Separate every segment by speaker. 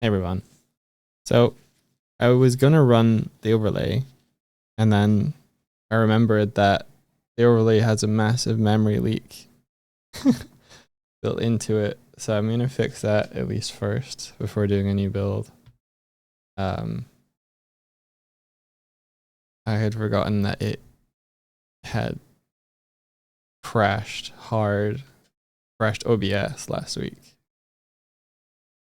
Speaker 1: Hey everyone. So I was gonna run the overlay, and then I remembered that the overlay has a massive memory leak built into it. So I'm gonna fix that at least first before doing a new build. Um, I had forgotten that it had crashed hard, crashed OBS last week.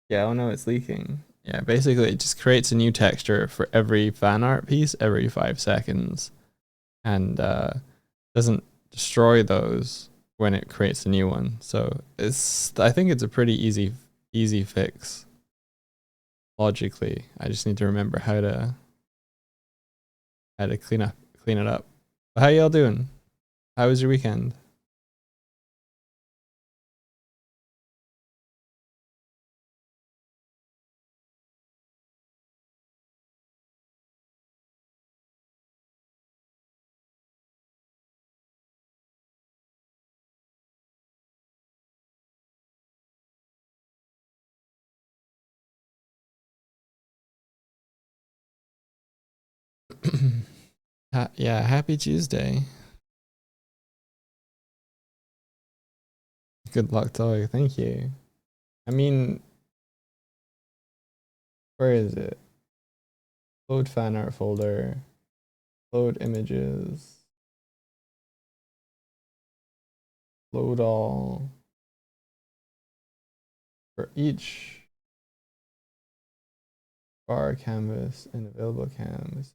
Speaker 1: Yeah, oh no, it's leaking. Yeah, basically it just creates a new texture for every fan art piece every 5 seconds, and doesn't destroy those when it creates a new one. So I think it's a pretty easy fix logically. I just need to remember how to clean it up. How y'all doing? How was your weekend? Yeah, happy Tuesday. Good luck, dog. Thank you. I mean, where is it? Load fan art folder. Load images. Load all. For each bar canvas and available canvas.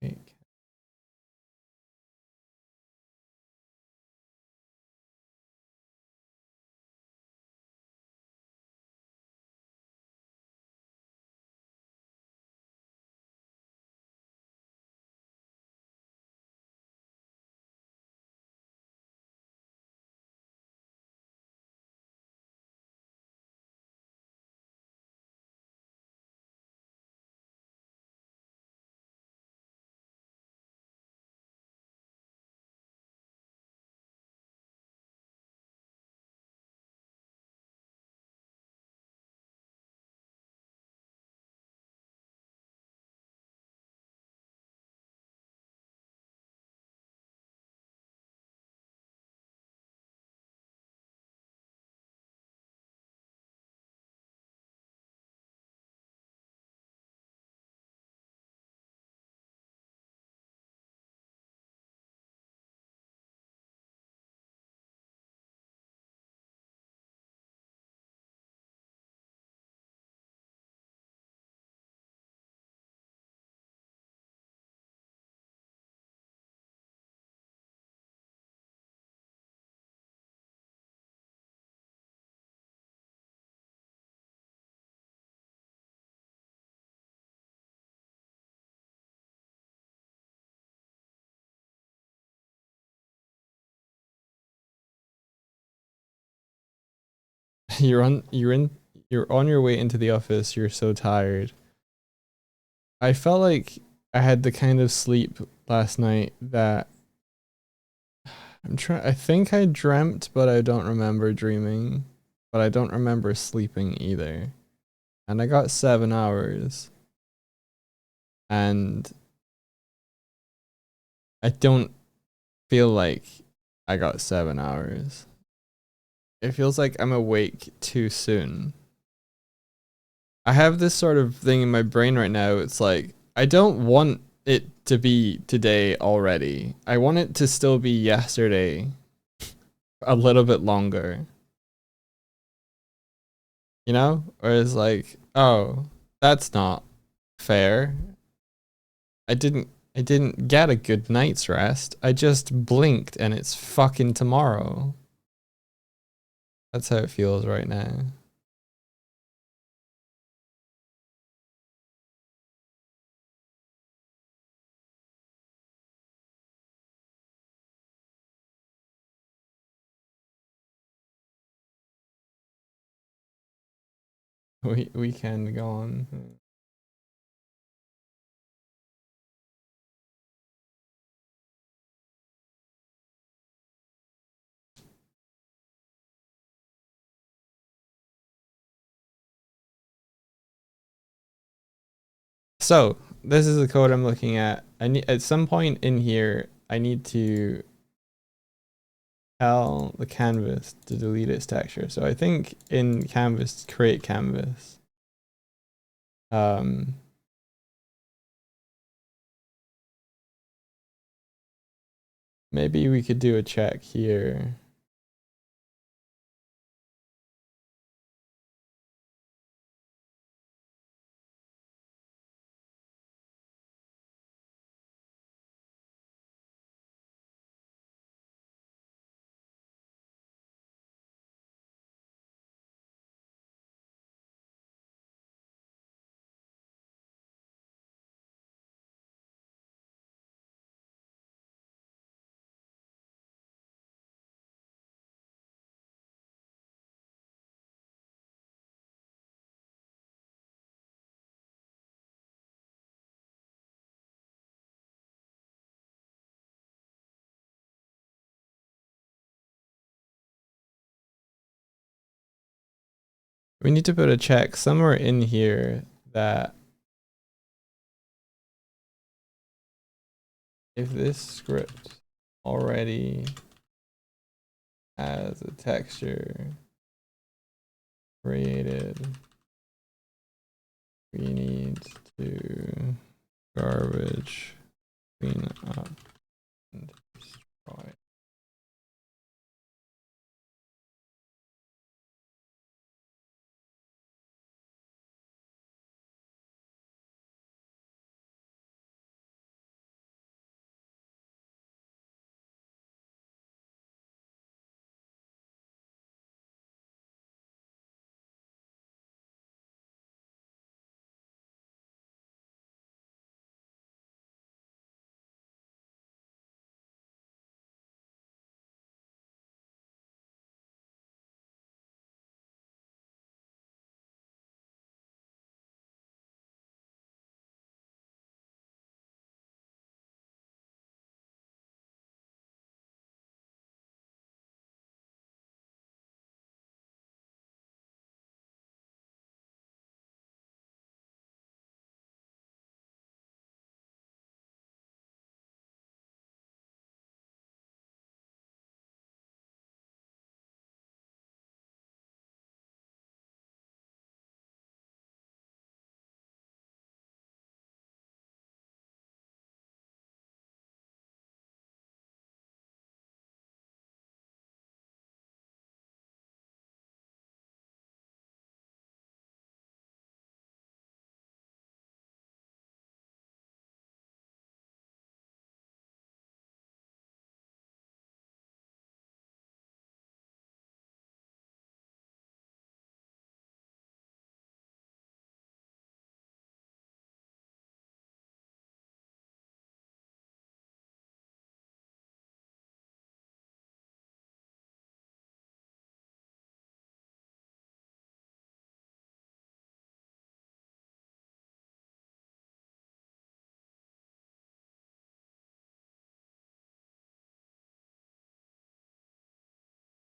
Speaker 1: Make. You're on your way into the office. You're so tired. I felt like I had the kind of sleep last night that I think I dreamt, but I don't remember dreaming. But I don't remember sleeping either. And I got 7 hours. And I don't feel like I got 7 hours. It feels like I'm awake too soon. I have this sort of thing in my brain right now. It's like, I don't want it to be today already. I want it to still be yesterday a little bit longer. You know? Or it's like, oh, that's not fair. I didn't get a good night's rest. I just blinked and it's fucking tomorrow. That's how it feels right now. Weekend gone. So this is the code I'm looking at. I need at some point in here, I need to tell the canvas to delete its texture. So I think in canvas, create canvas. Maybe we could do a check here. We need to put a check somewhere in here that if this script already has a texture created, we need to garbage clean up and destroy.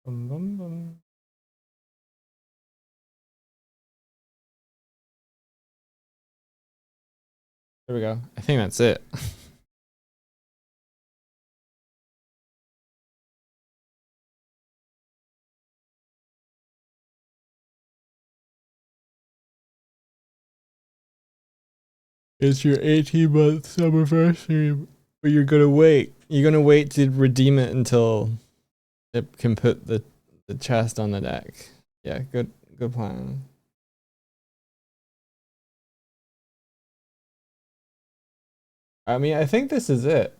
Speaker 1: Boom, boom, boom. There we go. I think that's it. It's your 18-month summerversary, but you're gonna wait. You're gonna wait to redeem it until it can put the chest on the deck. Yeah, good plan. I mean, I think this is it.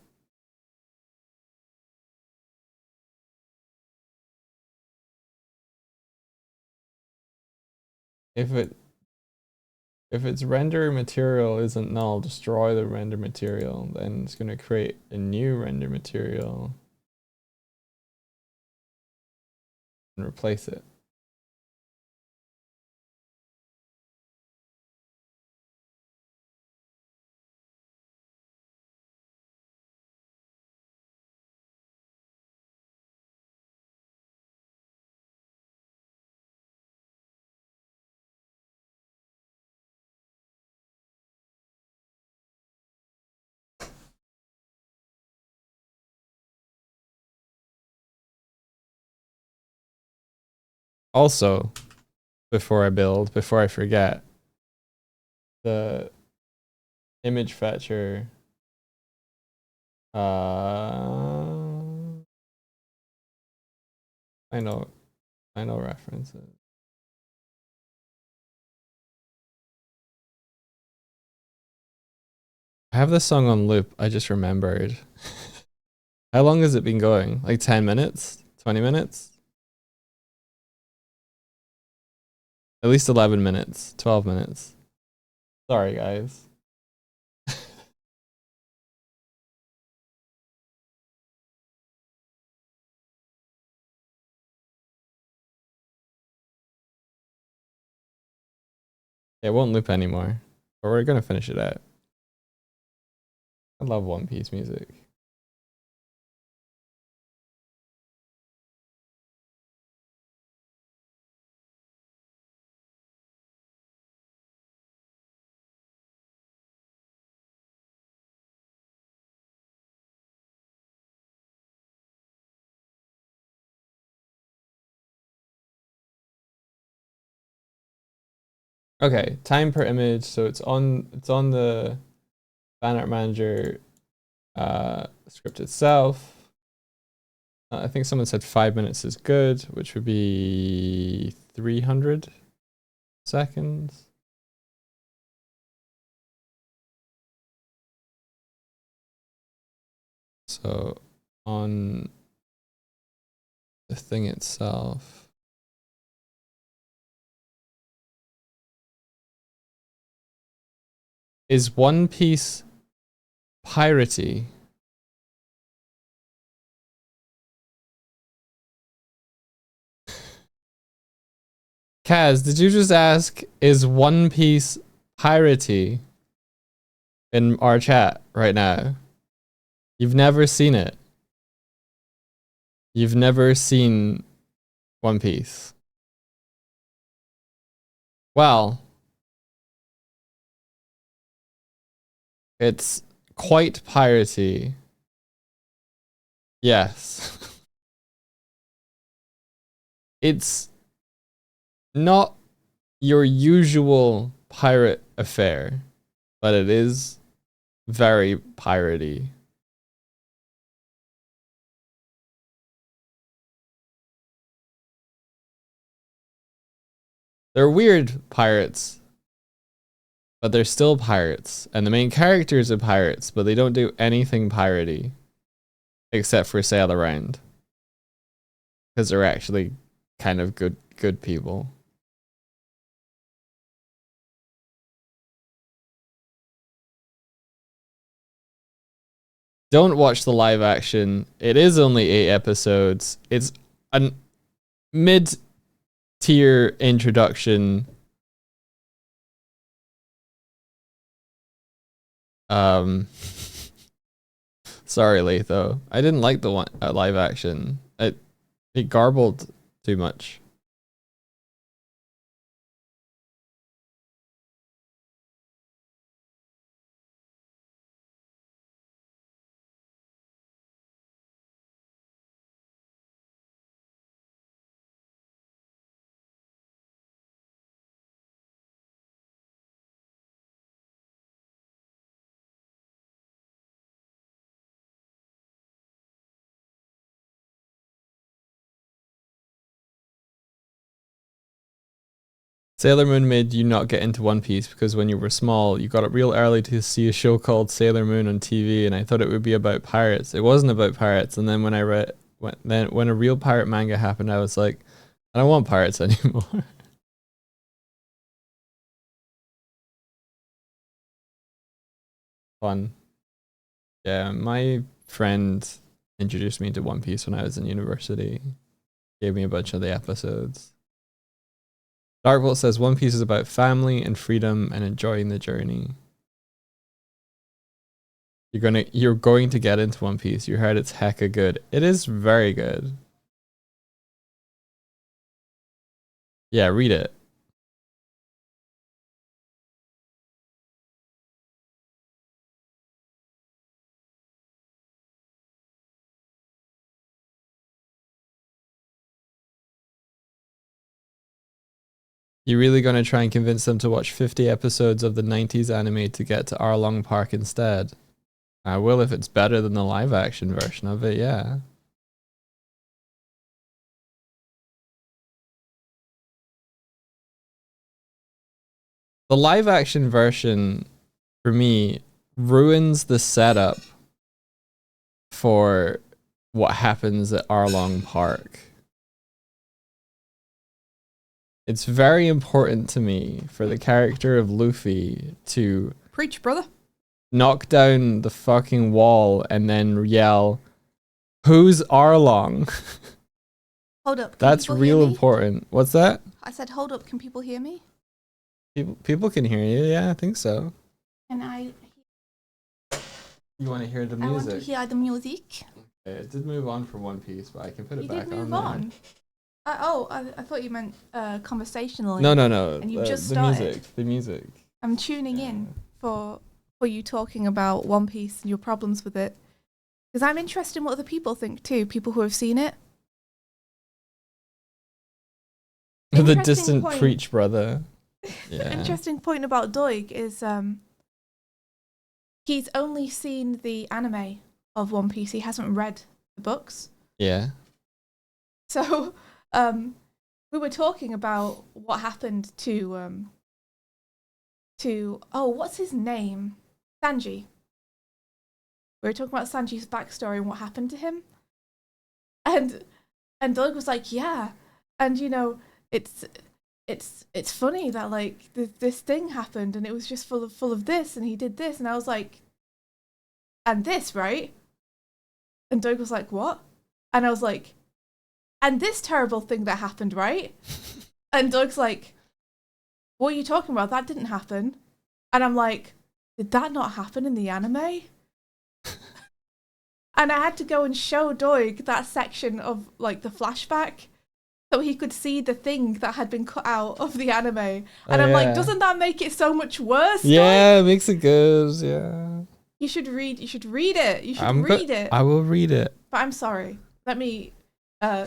Speaker 1: If its render material isn't null, destroy the render material, then it's gonna create a new render material and replace it. Also, before I forget, the image fetcher. I know references. I have this song on loop. I just remembered. How long has it been going? Like 10 minutes? 20 minutes? At least 11 minutes. 12 minutes. Sorry, guys. It won't loop anymore. But we're gonna finish it out. I love One Piece music. Okay, time per image. So it's on the fan art manager script itself. I think someone said 5 minutes is good, which would be 300 seconds. So on the thing itself, is One Piece piratey? Kaz, did you just ask, is One Piece piratey in our chat right now? You've never seen it. You've never seen One Piece. Well, it's quite piratey. Yes. It's not your usual pirate affair, but it is very piratey. They're weird pirates, but they're still pirates. And the main characters are pirates, but they don't do anything piratey except for sail around. Because they're actually kind of good people. Don't watch the live action. It is only 8 episodes. It's a mid-tier introduction. Sorry, Letho. I didn't like the one live action. It garbled too much. Sailor Moon made you not get into One Piece because when you were small, you got up real early to see a show called Sailor Moon on TV, and I thought it would be about pirates. It wasn't about pirates, and then when I read when a real pirate manga happened, I was like, I don't want pirates anymore. Fun. Yeah, my friend introduced me to One Piece when I was in university. Gave me a bunch of the episodes. Darkbolt says One Piece is about family and freedom and enjoying the journey. You're going to get into One Piece. You heard it's hecka good. It is very good. Yeah, read it. You really gonna try and convince them to watch 50 episodes of the 90s anime to get to Arlong Park instead? I will if it's better than the live action version of it, yeah. The live action version, for me, ruins the setup for what happens at Arlong Park. It's very important to me for the character of Luffy to
Speaker 2: preach, brother.
Speaker 1: Knock down the fucking wall and then yell, "Who's Arlong?"
Speaker 2: Hold up.
Speaker 1: That's real important. What's that?
Speaker 2: I said, hold up. Can people hear me?
Speaker 1: People can hear you. Yeah, I think so.
Speaker 2: Can I?
Speaker 1: You want to hear the music?
Speaker 2: I want to hear the music.
Speaker 1: Okay, it did move on from One Piece, but I can put it back on.
Speaker 2: You did move on. I thought you meant conversationally.
Speaker 1: No.
Speaker 2: And you just started.
Speaker 1: The music.
Speaker 2: I'm tuning in for you talking about One Piece and your problems with it, because I'm interested in what other people think too. People who have seen it.
Speaker 1: The distant preach, brother. Yeah.
Speaker 2: Interesting point about Doig is he's only seen the anime of One Piece. He hasn't read the books.
Speaker 1: Yeah.
Speaker 2: So we were talking about what happened to what's his name? Sanji. We were talking about Sanji's backstory and what happened to him. And Doug was like, yeah. And you know, it's funny that like this thing happened and it was just full of this and he did this, and I was like, and this, right? And Doug was like, what? And I was like, and this terrible thing that happened, right? And Doug's like, what are you talking about? That didn't happen. And I'm like, did that not happen in the anime? And I had to go and show Doig that section of like the flashback so he could see the thing that had been cut out of the anime. And I'm like, doesn't that make it so much worse?
Speaker 1: Yeah, Doig? It makes it good, yeah.
Speaker 2: You should read it. You should read it.
Speaker 1: I will read it.
Speaker 2: But I'm sorry. Let me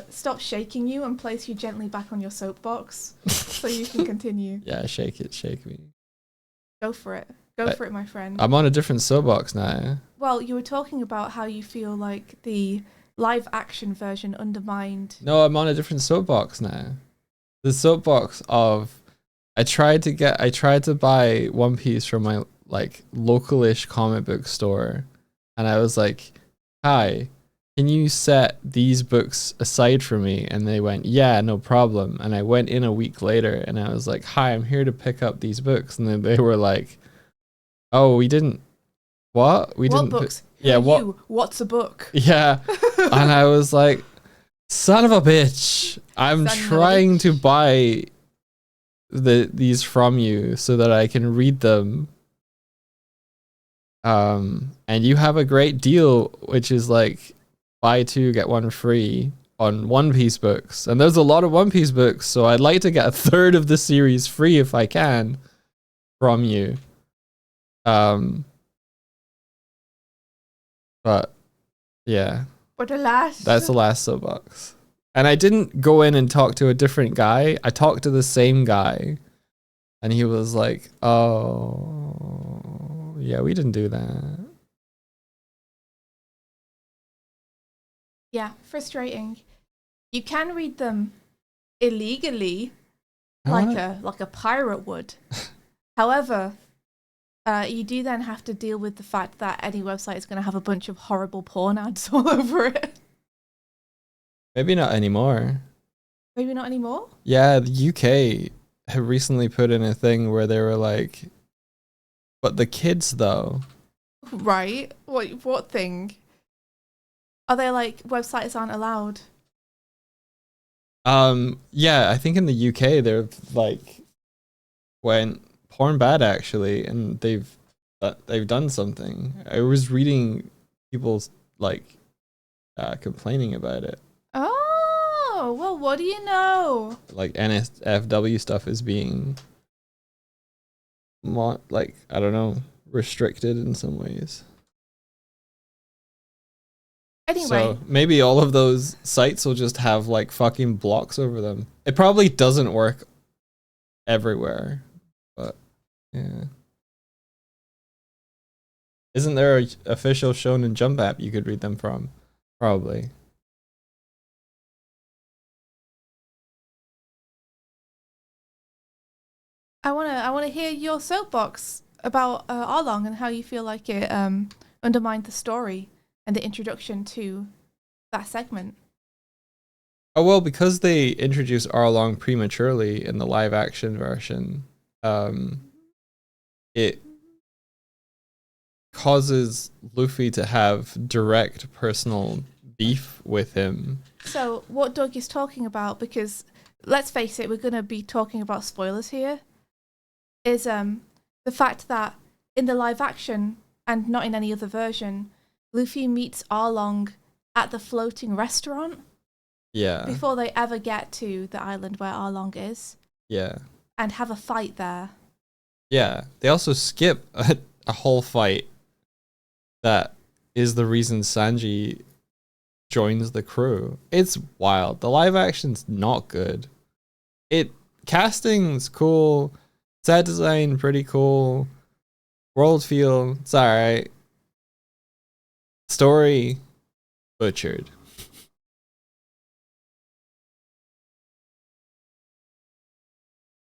Speaker 2: stop shaking you and place you gently back on your soapbox so you can continue.
Speaker 1: Yeah, shake me.
Speaker 2: Go for it. Go for it, my friend.
Speaker 1: I'm on a different soapbox now.
Speaker 2: Well, you were talking about how you feel like the live action version undermined.
Speaker 1: No, I'm on a different soapbox now. The soapbox of I tried to buy One Piece from my like localish comic book store, and I was like, "Hi, can you set these books aside for me?" And they went, "Yeah, no problem." And I went in a week later and I was like, "Hi, I'm here to pick up these books." And then they were like, "Oh, we didn't. What? We didn't
Speaker 2: books?
Speaker 1: Yeah, what?
Speaker 2: What's a book?"
Speaker 1: Yeah. And I was like, "Son of a bitch. I'm trying to buy these from you so that I can read them. And you have a great deal, which is like buy two, get one free on One Piece books. And there's a lot of One Piece books, so I'd like to get a third of the series free if I can from you." But yeah.
Speaker 2: But alas.
Speaker 1: That's the last soapbox. And I didn't go in and talk to a different guy. I talked to the same guy. And he was like, "Oh, yeah, we didn't do that."
Speaker 2: Yeah, frustrating. You can read them illegally, like a pirate would. However, you do then have to deal with the fact that any website is going to have a bunch of horrible porn ads all over it.
Speaker 1: Maybe not anymore.
Speaker 2: Maybe not anymore?
Speaker 1: Yeah, the UK have recently put in a thing where they were like, "But the kids though."
Speaker 2: Right? What thing? Are they like websites aren't allowed?
Speaker 1: Yeah, I think in the UK they're like went porn bad actually, and they've done something. I was reading people like complaining about it.
Speaker 2: Oh, well, what do you know?
Speaker 1: Like NSFW stuff is being like, I don't know, restricted in some ways.
Speaker 2: Anyway.
Speaker 1: So maybe all of those sites will just have like fucking blocks over them. It probably doesn't work everywhere. But yeah. Isn't there an official Shonen Jump app you could read them from? Probably.
Speaker 2: I wanna hear your soapbox about Arlong and how you feel like it undermined the story and the introduction to that segment.
Speaker 1: Oh well, because they introduced Arlong prematurely in the live action version, it causes Luffy to have direct personal beef with him.
Speaker 2: So what Doug is talking about, because let's face it, we're gonna be talking about spoilers here, is the fact that in the live action and not in any other version, Luffy meets Arlong at the floating restaurant.
Speaker 1: Yeah.
Speaker 2: Before they ever get to the island where Arlong is.
Speaker 1: Yeah.
Speaker 2: And have a fight there.
Speaker 1: Yeah. They also skip a whole fight that is the reason Sanji joins the crew. It's wild. The live action's not good. Casting's cool. Set design pretty cool. World feel, it's alright. Story butchered.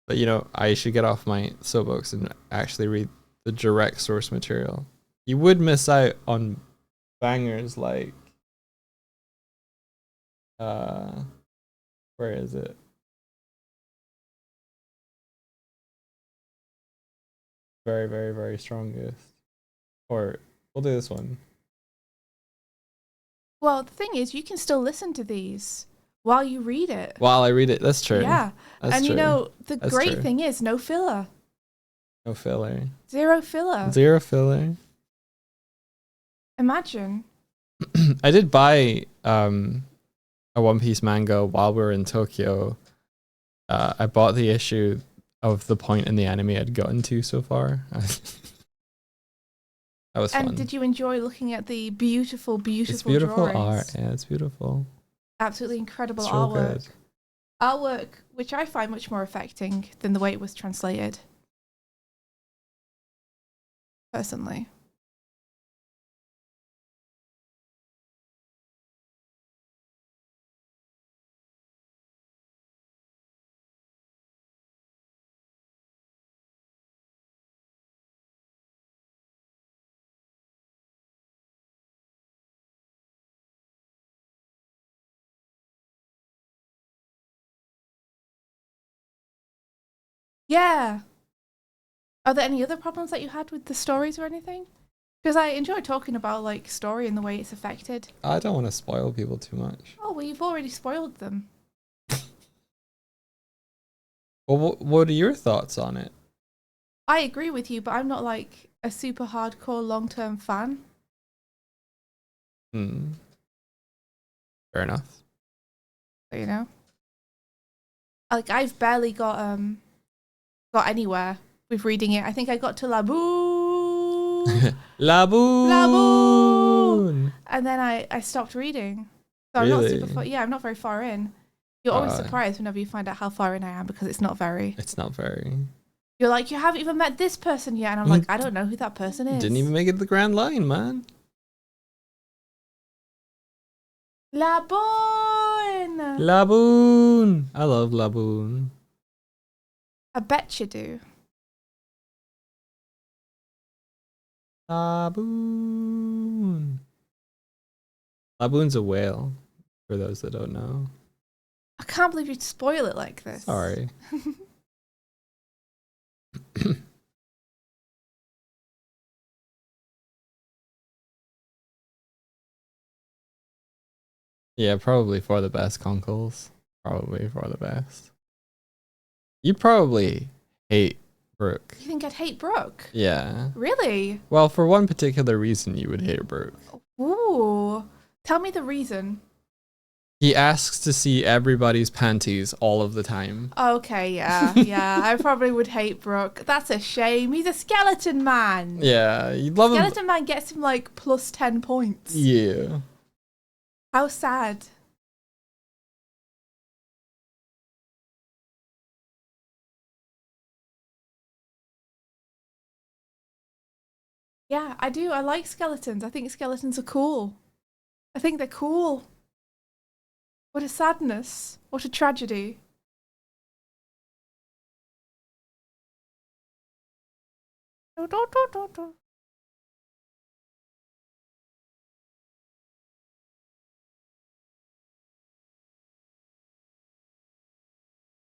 Speaker 1: But I should get off my soapbox and actually read the direct source material. You would miss out on bangers like where is it? Very, very, very strongest. Or we'll do this one.
Speaker 2: Well, the thing is, you can still listen to these while you read it.
Speaker 1: While I read it, that's true.
Speaker 2: Yeah.
Speaker 1: That's
Speaker 2: true. The
Speaker 1: that's
Speaker 2: great
Speaker 1: true.
Speaker 2: thing is no filler.
Speaker 1: No filler.
Speaker 2: Zero filler.
Speaker 1: Zero filler.
Speaker 2: Imagine.
Speaker 1: I did buy a One Piece manga while we were in Tokyo. I bought the issue of the point in the anime I'd gotten to so far. That was fun.
Speaker 2: And did you enjoy looking at the beautiful, beautiful
Speaker 1: It's beautiful
Speaker 2: drawings?
Speaker 1: art. Yeah, it's beautiful.
Speaker 2: Absolutely incredible
Speaker 1: It's real
Speaker 2: artwork.
Speaker 1: good.
Speaker 2: Artwork, which I find much more affecting than the way it was translated. Personally. Yeah. Are there any other problems that you had with the stories or anything? Because I enjoy talking about like story and the way it's affected.
Speaker 1: I don't want to spoil people too much.
Speaker 2: Oh, well, you've already spoiled them.
Speaker 1: Well, what are your thoughts on it?
Speaker 2: I agree with you, but I'm not like a super hardcore long-term fan.
Speaker 1: Fair enough.
Speaker 2: So, like I've barely got anywhere with reading it. I think I got to Laboon.
Speaker 1: Laboon.
Speaker 2: And then I stopped reading. So I'm
Speaker 1: Really?
Speaker 2: not super far. Yeah, I'm not very far in. You're always surprised whenever you find out how far in I am because it's not very.
Speaker 1: It's not very.
Speaker 2: You're like, you haven't even met this person yet. And I'm like, I don't know who that person is.
Speaker 1: Didn't even make it to the Grand Line, man.
Speaker 2: Laboon.
Speaker 1: Laboon. I love Laboon.
Speaker 2: I bet you do.
Speaker 1: Laboon. Laboon's a whale, for those that don't know.
Speaker 2: I can't believe you'd spoil it like this.
Speaker 1: Sorry. Yeah, probably for the best, Conkles. Probably for the best. You probably hate Brooke.
Speaker 2: You think I'd hate Brooke?
Speaker 1: Yeah.
Speaker 2: Really?
Speaker 1: Well, for one particular reason, you would hate Brooke.
Speaker 2: Ooh. Tell me the reason.
Speaker 1: He asks to see everybody's panties all of the time.
Speaker 2: Okay, yeah, yeah. I probably would hate Brooke. That's a shame. He's a skeleton man.
Speaker 1: Yeah, you'd love him.
Speaker 2: Skeleton man gets him like plus 10 points.
Speaker 1: Yeah.
Speaker 2: How sad. Yeah, I do. I like skeletons. I think skeletons are cool. I think they're cool. What a sadness. What a tragedy.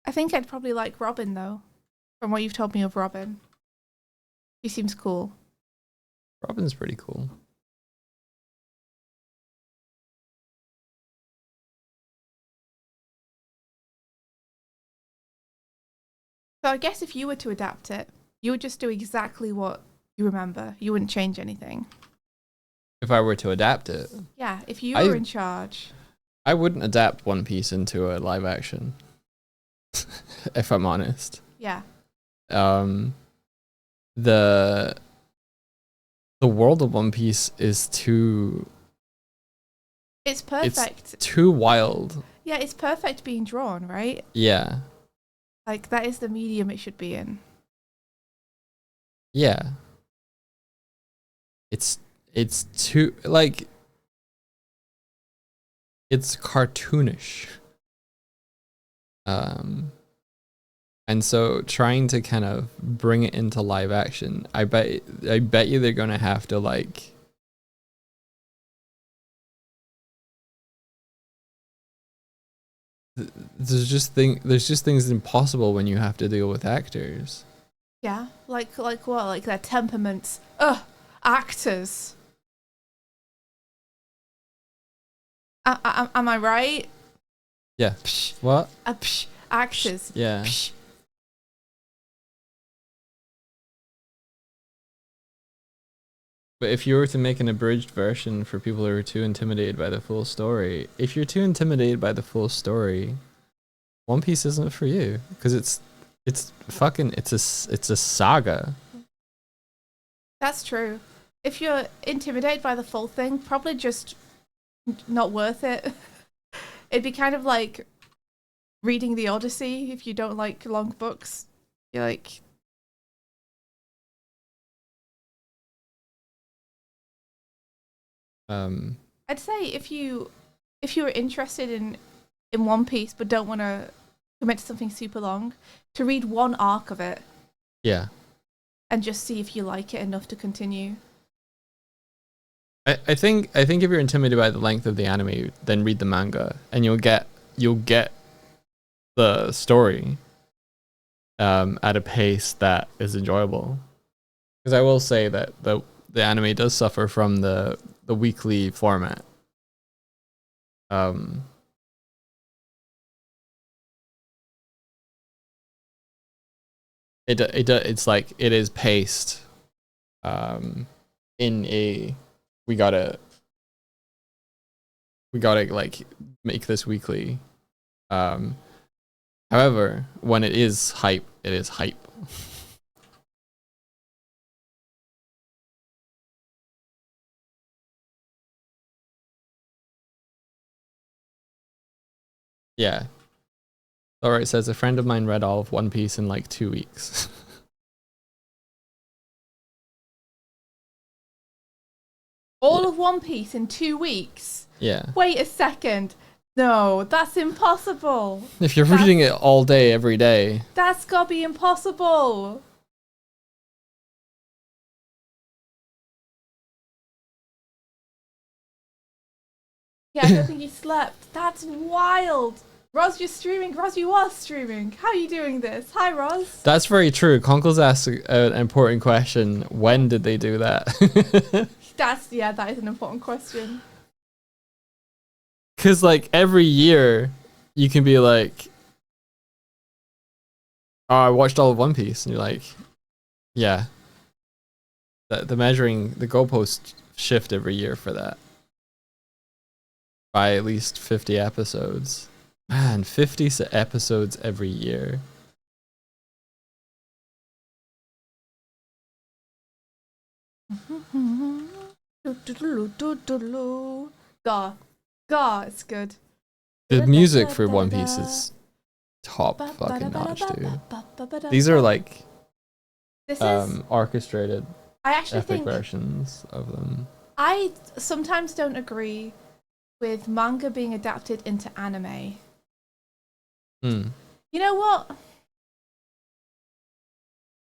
Speaker 2: I think I'd probably like Robin though, from what you've told me of Robin. He seems cool.
Speaker 1: Robin's pretty cool.
Speaker 2: So I guess if you were to adapt it, you would just do exactly what you remember. You wouldn't change anything.
Speaker 1: If I were to adapt it,
Speaker 2: Yeah, if you were in charge.
Speaker 1: I wouldn't adapt One Piece into a live action. If I'm honest.
Speaker 2: Yeah.
Speaker 1: The world of One Piece is too.
Speaker 2: It's perfect.
Speaker 1: It's too wild.
Speaker 2: Yeah, it's perfect being drawn, right?
Speaker 1: Yeah.
Speaker 2: Like, that is the medium it should be in.
Speaker 1: Yeah. It's too, like, it's cartoonish. And so trying to kind of bring it into live action, I bet you they're gonna have to, like, there's just things impossible when you have to deal with actors.
Speaker 2: Yeah, like what? Like their temperaments. Ugh, actors. Am I right?
Speaker 1: Yeah.
Speaker 2: Psh,
Speaker 1: What?
Speaker 2: psh, actors.
Speaker 1: Yeah.
Speaker 2: Psh.
Speaker 1: But if you were to make an abridged version for people who are too intimidated by the full story, if you're too intimidated by the full story, One Piece isn't for you, because it's a saga.
Speaker 2: That's true. If you're intimidated by the full thing, probably just not worth it. It'd be kind of like reading the Odyssey if you don't like long books. You're like, I'd say if you were interested in One Piece but don't want to commit to something super long, to read one arc of it.
Speaker 1: Yeah.
Speaker 2: And just see if you like it enough to continue.
Speaker 1: I think if you're intimidated by the length of the anime, then read the manga, and you'll get the story at a pace that is enjoyable. Because I will say that the anime does suffer from the weekly format. It's like it is paced in a we gotta like make this weekly. However, when it is hype, it is hype. Yeah. Alright, says a friend of mine read all of One Piece in like 2 weeks.
Speaker 2: All of One Piece in 2 weeks?
Speaker 1: Yeah.
Speaker 2: Wait a second. No, that's impossible.
Speaker 1: If you're reading it all day, every day.
Speaker 2: That's gotta be impossible. Yeah, I don't think you slept. That's wild. Roz, you're streaming. Roz, you are streaming. How are you doing this? Hi, Roz.
Speaker 1: That's very true. Conkle's asked an important question. When did they do that?
Speaker 2: That is an important question.
Speaker 1: Because, like, every year, you can be like, oh, I watched all of One Piece. And you're like, yeah. The measuring, the goalposts shift every year for that. By at least 50 episodes. Man, 50 episodes every year.
Speaker 2: God, it's good.
Speaker 1: The music for One Piece is top fucking notch, dude. These are like orchestrated.
Speaker 2: I actually
Speaker 1: epic
Speaker 2: think
Speaker 1: versions of them.
Speaker 2: I sometimes don't agree with manga being adapted into anime.
Speaker 1: Hmm.
Speaker 2: You know what?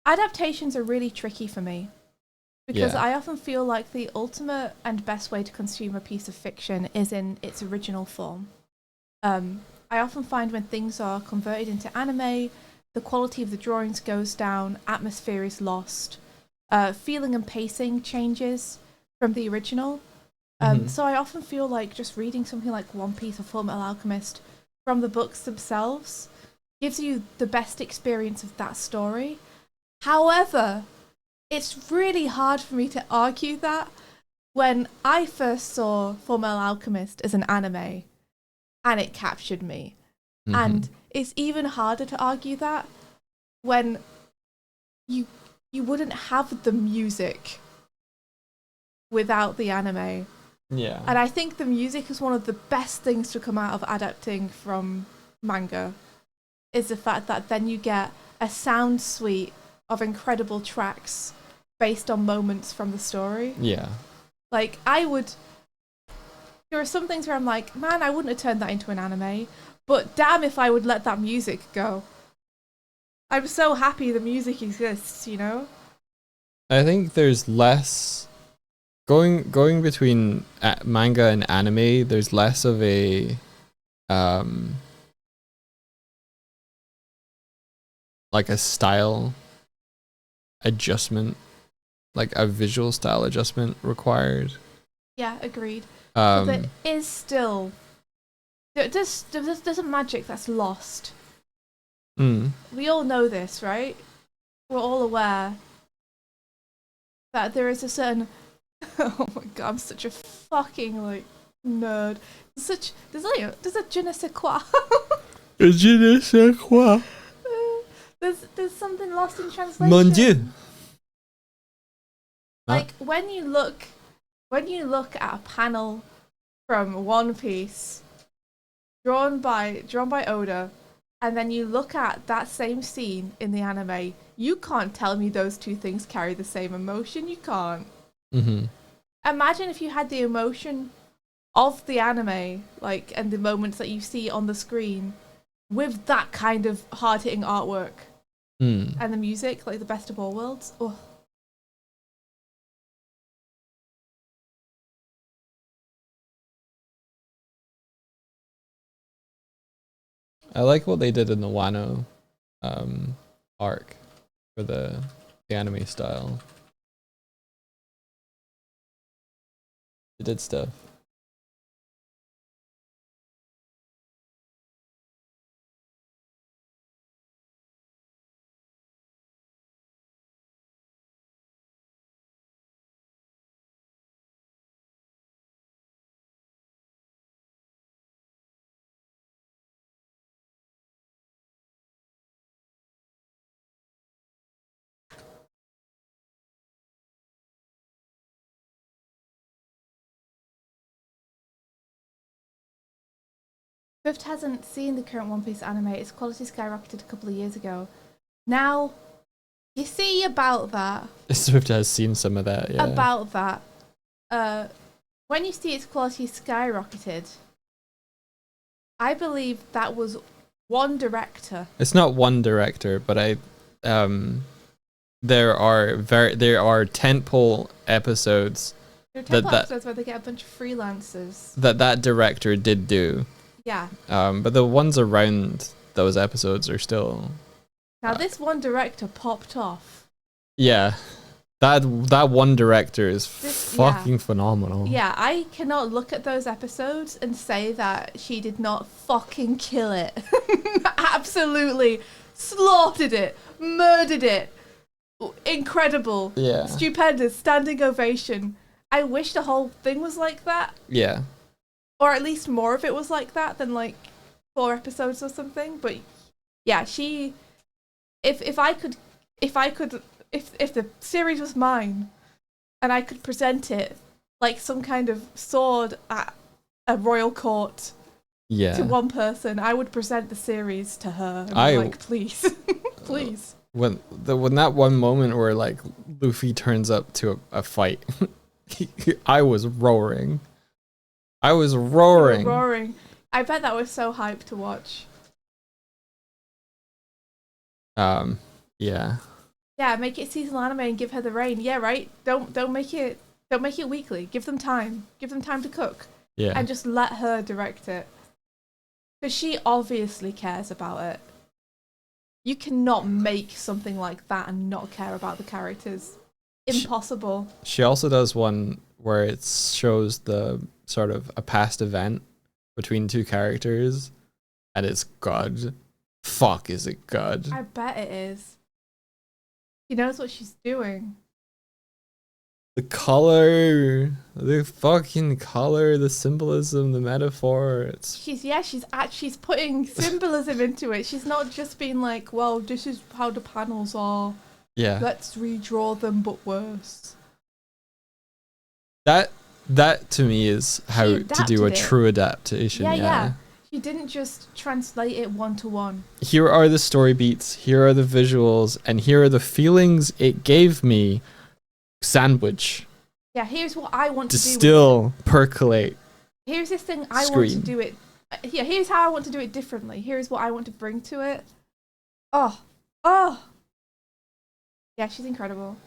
Speaker 2: Adaptations are really tricky for me because
Speaker 1: Yeah.
Speaker 2: I often feel like the ultimate and best way to consume a piece of fiction is in its original form. I often find when things are converted into anime, the quality of the drawings goes down, atmosphere is lost, feeling and pacing changes from the original. So I often feel like just reading something like One Piece or Fullmetal Alchemist from the books themselves gives you the best experience of that story. However, it's really hard for me to argue that when I first saw Fullmetal Alchemist as an anime and it captured me. And it's even harder to argue that when you wouldn't have the music without the anime.
Speaker 1: Yeah.
Speaker 2: And I think the music is one of the best things to come out of adapting from manga, is the fact that then you get a sound suite of incredible tracks based on moments from the story.
Speaker 1: Yeah.
Speaker 2: Like, there are some things where I'm like, man, I wouldn't have turned that into an anime, but damn if I would let that music go. I'm so happy the music exists, you know?
Speaker 1: I think there's less going between manga and anime. There's less of a like a style adjustment, like a visual style adjustment required.
Speaker 2: Yeah, agreed. But there is still... There's a magic that's lost. We all know this, right? We're all aware that there is a certain... Oh my god, I'm such a fucking, like, nerd. There's a je ne sais quoi.
Speaker 1: Je ne sais quoi.
Speaker 2: There's something lost in translation.
Speaker 1: Mon Dieu.
Speaker 2: Like, when you look at a panel from One Piece drawn by Oda, and then you look at that same scene in the anime, you can't tell me those two things carry the same emotion. You can't. Imagine if you had the emotion of the anime, like, and the moments that you see on the screen with that kind of hard-hitting artwork and the music, like the best of all worlds. Oh.
Speaker 1: I like what they did in the Wano arc for the anime style. They did stuff.
Speaker 2: Swift hasn't seen the current One Piece anime. Its quality skyrocketed a couple of years ago. Now, you see about that.
Speaker 1: Swift has seen some of that, yeah.
Speaker 2: About that. When you see its quality skyrocketed, I believe that was one director.
Speaker 1: It's not one director, but there are tentpole episodes.
Speaker 2: There are 10 episodes where they get a bunch of freelancers.
Speaker 1: That director did do.
Speaker 2: Yeah.
Speaker 1: But the ones around those episodes are still.
Speaker 2: Now this one director popped off.
Speaker 1: Yeah. That one director is fucking phenomenal.
Speaker 2: Yeah, I cannot look at those episodes and say that she did not fucking kill it. Absolutely slaughtered it, murdered it. Incredible.
Speaker 1: Yeah.
Speaker 2: Stupendous, standing ovation. I wish the whole thing was like that.
Speaker 1: Yeah.
Speaker 2: Or at least more of it was like that than like 4 episodes or something. But yeah, she... If the series was mine and I could present it like some kind of sword at a royal court to one person, I would present the series to her and be like, please, please.
Speaker 1: when that one moment where like Luffy turns up to a fight, I was roaring. I was roaring.
Speaker 2: You were roaring. I bet that was so hyped to watch.
Speaker 1: Yeah.
Speaker 2: Yeah, make it seasonal anime and give her the reign. Yeah, right. Don't make it weekly. Give them time. Give them time to cook.
Speaker 1: Yeah.
Speaker 2: And just let her direct it. Because she obviously cares about it. You cannot make something like that and not care about the characters. Impossible.
Speaker 1: She also does one where it shows the sort of a past event between two characters, and it's good. Fuck, is it good?
Speaker 2: I bet it is. She knows what she's doing.
Speaker 1: The color, the fucking color, the symbolism, the metaphor.
Speaker 2: She's putting symbolism into it. She's not just being like, well, this is how the panels are.
Speaker 1: Yeah.
Speaker 2: Let's redraw them, but worse.
Speaker 1: That to me is how to do a true adaptation. Yeah.
Speaker 2: She didn't just translate it one to one.
Speaker 1: Here are the story beats, here are the visuals, and here are the feelings it gave me. Sandwich.
Speaker 2: Yeah, here's what I want to do.
Speaker 1: Distill, percolate.
Speaker 2: Here's this thing I want to do it. Yeah, here's how I want to do it differently. Here's what I want to bring to it. Oh. Yeah, she's incredible.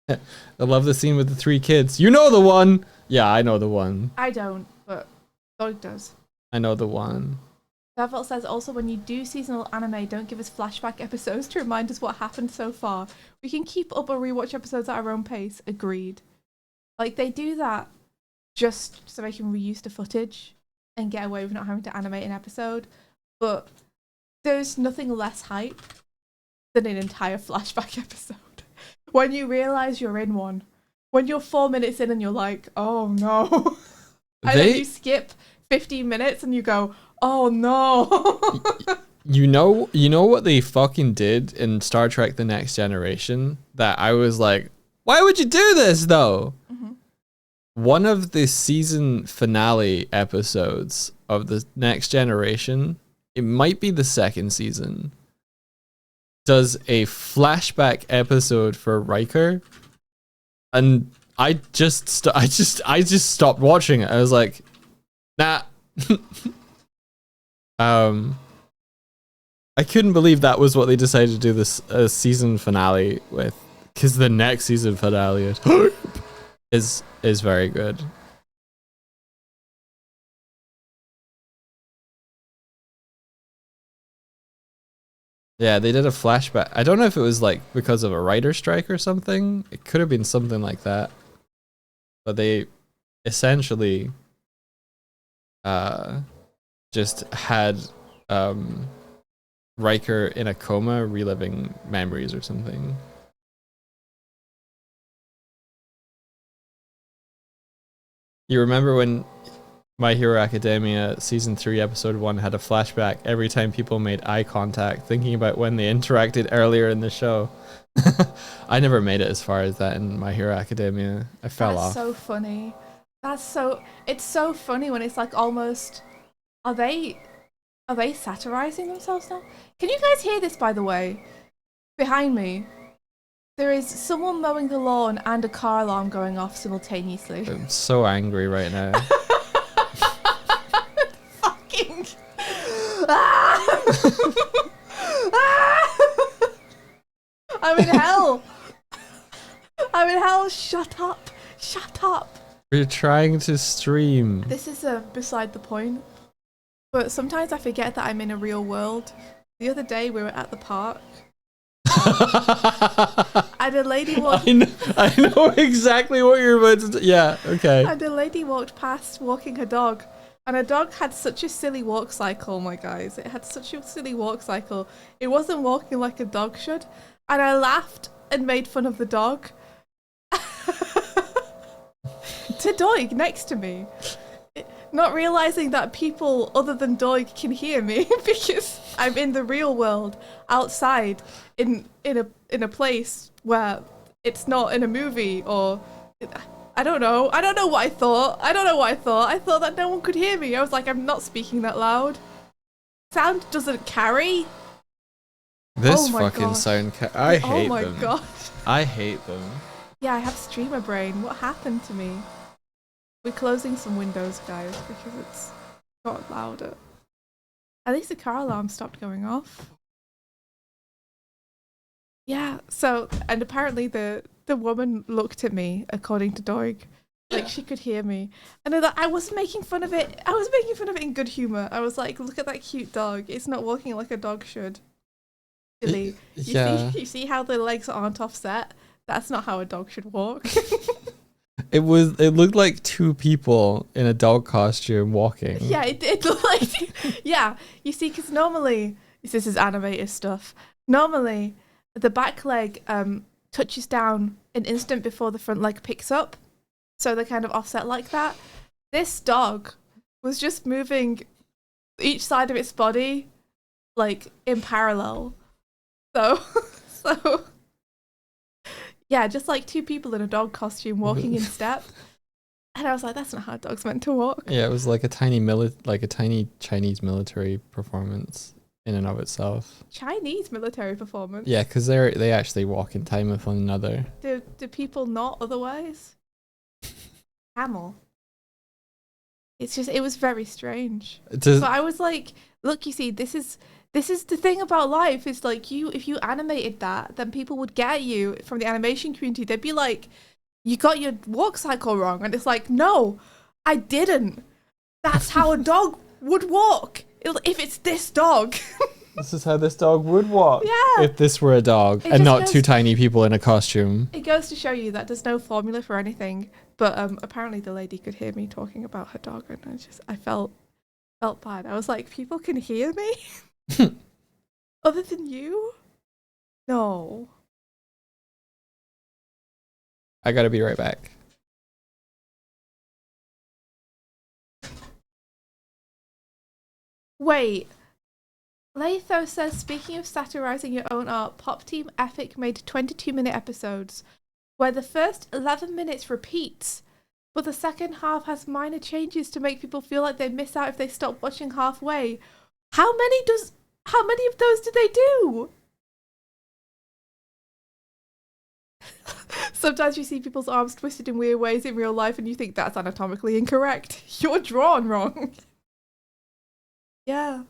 Speaker 1: I love the scene with the 3 kids. You know the one. Yeah, I know the one.
Speaker 2: I don't, but Dog does.
Speaker 1: I know the one.
Speaker 2: Davelt says also, when you do seasonal anime, don't give us flashback episodes to remind us what happened so far. We can keep up or rewatch episodes at our own pace. Agreed. Like, they do that just so they can reuse the footage and get away with not having to animate an episode. But there's nothing less hype than an entire flashback episode. When you realise you're in one. When you're 4 minutes in and you're like, oh no. And then you skip 15 minutes and you go, oh no.
Speaker 1: You know what they fucking did in Star Trek The Next Generation that I was like, why would you do this though? Mm-hmm. One of the season finale episodes of The Next Generation, it might be the second season, does a flashback episode for Riker, and I just stopped watching it. I was like, nah. I couldn't believe that was what they decided to do this season finale with, because the next season finale is very good. Yeah, they did a flashback. I don't know if it was like because of a writer strike or something. It could have been something like that. But they essentially just had Riker in a coma reliving memories or something. You remember when My Hero Academia Season 3 Episode 1 had a flashback every time people made eye contact, thinking about when they interacted earlier in the show? I never made it as far as that in My Hero Academia. I fell off.
Speaker 2: That's so funny. It's so funny when it's like almost, are they satirizing themselves now? Can you guys hear this, by the way? Behind me, there is someone mowing the lawn and a car alarm going off simultaneously.
Speaker 1: I'm so angry right now.
Speaker 2: Fucking. I'm in hell. I'm in hell. Shut up. Shut up.
Speaker 1: We're trying to stream. This
Speaker 2: is beside the point. But sometimes I forget that I'm in a real world. The other day we were at the park. And a lady walked.
Speaker 1: I know exactly what you're about to do. Yeah, okay.
Speaker 2: And a lady walked past walking her dog. And her dog had such a silly walk cycle, my guys. It had such a silly walk cycle. It wasn't walking like a dog should. And I laughed and made fun of the dog. To Doig next to me. Not realizing that people other than Doig can hear me because I'm in the real world, outside, in a place where it's not in a movie or I don't know. I don't know what I thought. I thought that no one could hear me. I was like, I'm not speaking that loud. Sound doesn't carry.
Speaker 1: This
Speaker 2: Oh my
Speaker 1: fucking
Speaker 2: gosh.
Speaker 1: sound. I
Speaker 2: Oh
Speaker 1: hate
Speaker 2: my
Speaker 1: them.
Speaker 2: gosh.
Speaker 1: I hate them.
Speaker 2: Yeah, I have streamer brain. What happened to me? We're closing some windows, guys, because it's got louder. At least the car alarm stopped going off. Yeah, so, and apparently the woman looked at me, according to Doig, like she could hear me. And I wasn't making fun of it. I was making fun of it in good humor. I was like, look at that cute dog. It's not walking like a dog should. Silly.
Speaker 1: Yeah.
Speaker 2: You see how the legs aren't offset? That's not how a dog should walk.
Speaker 1: It looked like two people in a dog costume walking.
Speaker 2: Yeah, it looked like, yeah. You see, because normally, this is animated stuff. Normally, the back leg touches down an instant before the front leg picks up. So they're kind of offset like that. This dog was just moving each side of its body like in parallel. So, yeah, just like two people in a dog costume walking in step. And I was like, that's not how a dog's meant to walk.
Speaker 1: Yeah, it was like a tiny Chinese military performance in and of itself.
Speaker 2: Chinese military performance.
Speaker 1: Yeah, because they actually walk in time with one another.
Speaker 2: Do people not otherwise? Camel. It was very strange. But I was like, look, you see, this is the thing about life, is like if you animated that, then people would get you from the animation community. They'd be like, you got your walk cycle wrong. And it's like, no, I didn't. That's how a dog would walk. If it's this dog.
Speaker 1: This is how this dog would walk.
Speaker 2: Yeah.
Speaker 1: If this were a dog and not two tiny people in a costume.
Speaker 2: It goes to show you that there's no formula for anything. But apparently the lady could hear me talking about her dog, and I felt bad. I was like, people can hear me? Other than you? No.
Speaker 1: I gotta be right back.
Speaker 2: Wait. Latho says, speaking of satirizing your own art, Pop Team Epic made 22-minute episodes where the first 11 minutes repeats, but the second half has minor changes to make people feel like they miss out if they stop watching halfway. How many of those did they do? Sometimes you see people's arms twisted in weird ways in real life and you think that's anatomically incorrect. You're drawn wrong. Yeah.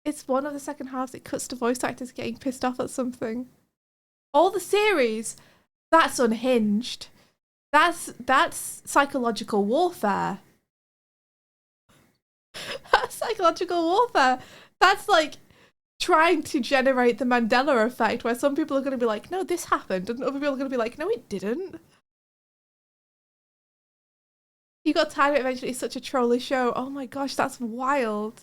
Speaker 2: It's one of the second halves. It cuts to voice actors getting pissed off at something. All the series, that's unhinged. That's psychological warfare. That's psychological warfare. That's like trying to generate the Mandela effect, where some people are going to be like, no, this happened, and other people are going to be like, no, it didn't. You got tired of it eventually. It's such a trolly show. Oh my gosh, that's wild.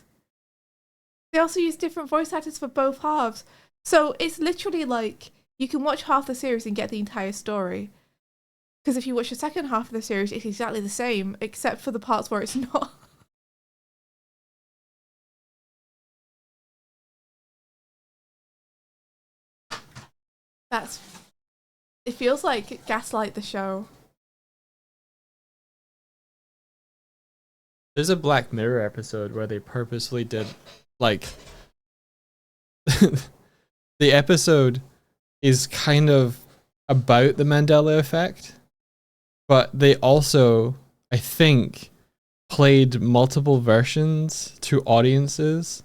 Speaker 2: They also use different voice actors for both halves. So it's literally like you can watch half the series and get the entire story. Because if you watch the second half of the series, it's exactly the same, except for the parts where it's not. It feels like Gaslight the show.
Speaker 1: There's a Black Mirror episode where they purposely did, like, the episode is kind of about the Mandela effect, but they also, I think, played multiple versions to audiences.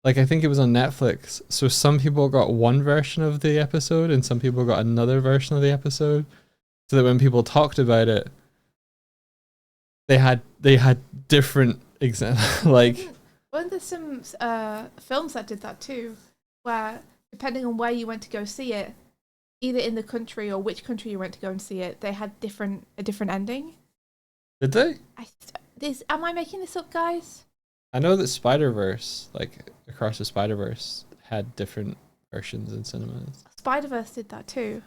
Speaker 1: Like, I think it was on Netflix, so some people got one version of the episode and some people got another version of the episode, so that when people talked about it, they had different examples. Like,
Speaker 2: weren't there some films that did that too, where depending on where you went to go see it, either in the country or which country you went to go and see it, they had a different ending.
Speaker 1: Did they?
Speaker 2: Am I making this up, guys?
Speaker 1: I know that Spider-Verse, like Across the Spider-Verse, had different versions in cinemas.
Speaker 2: Spider-Verse did that too.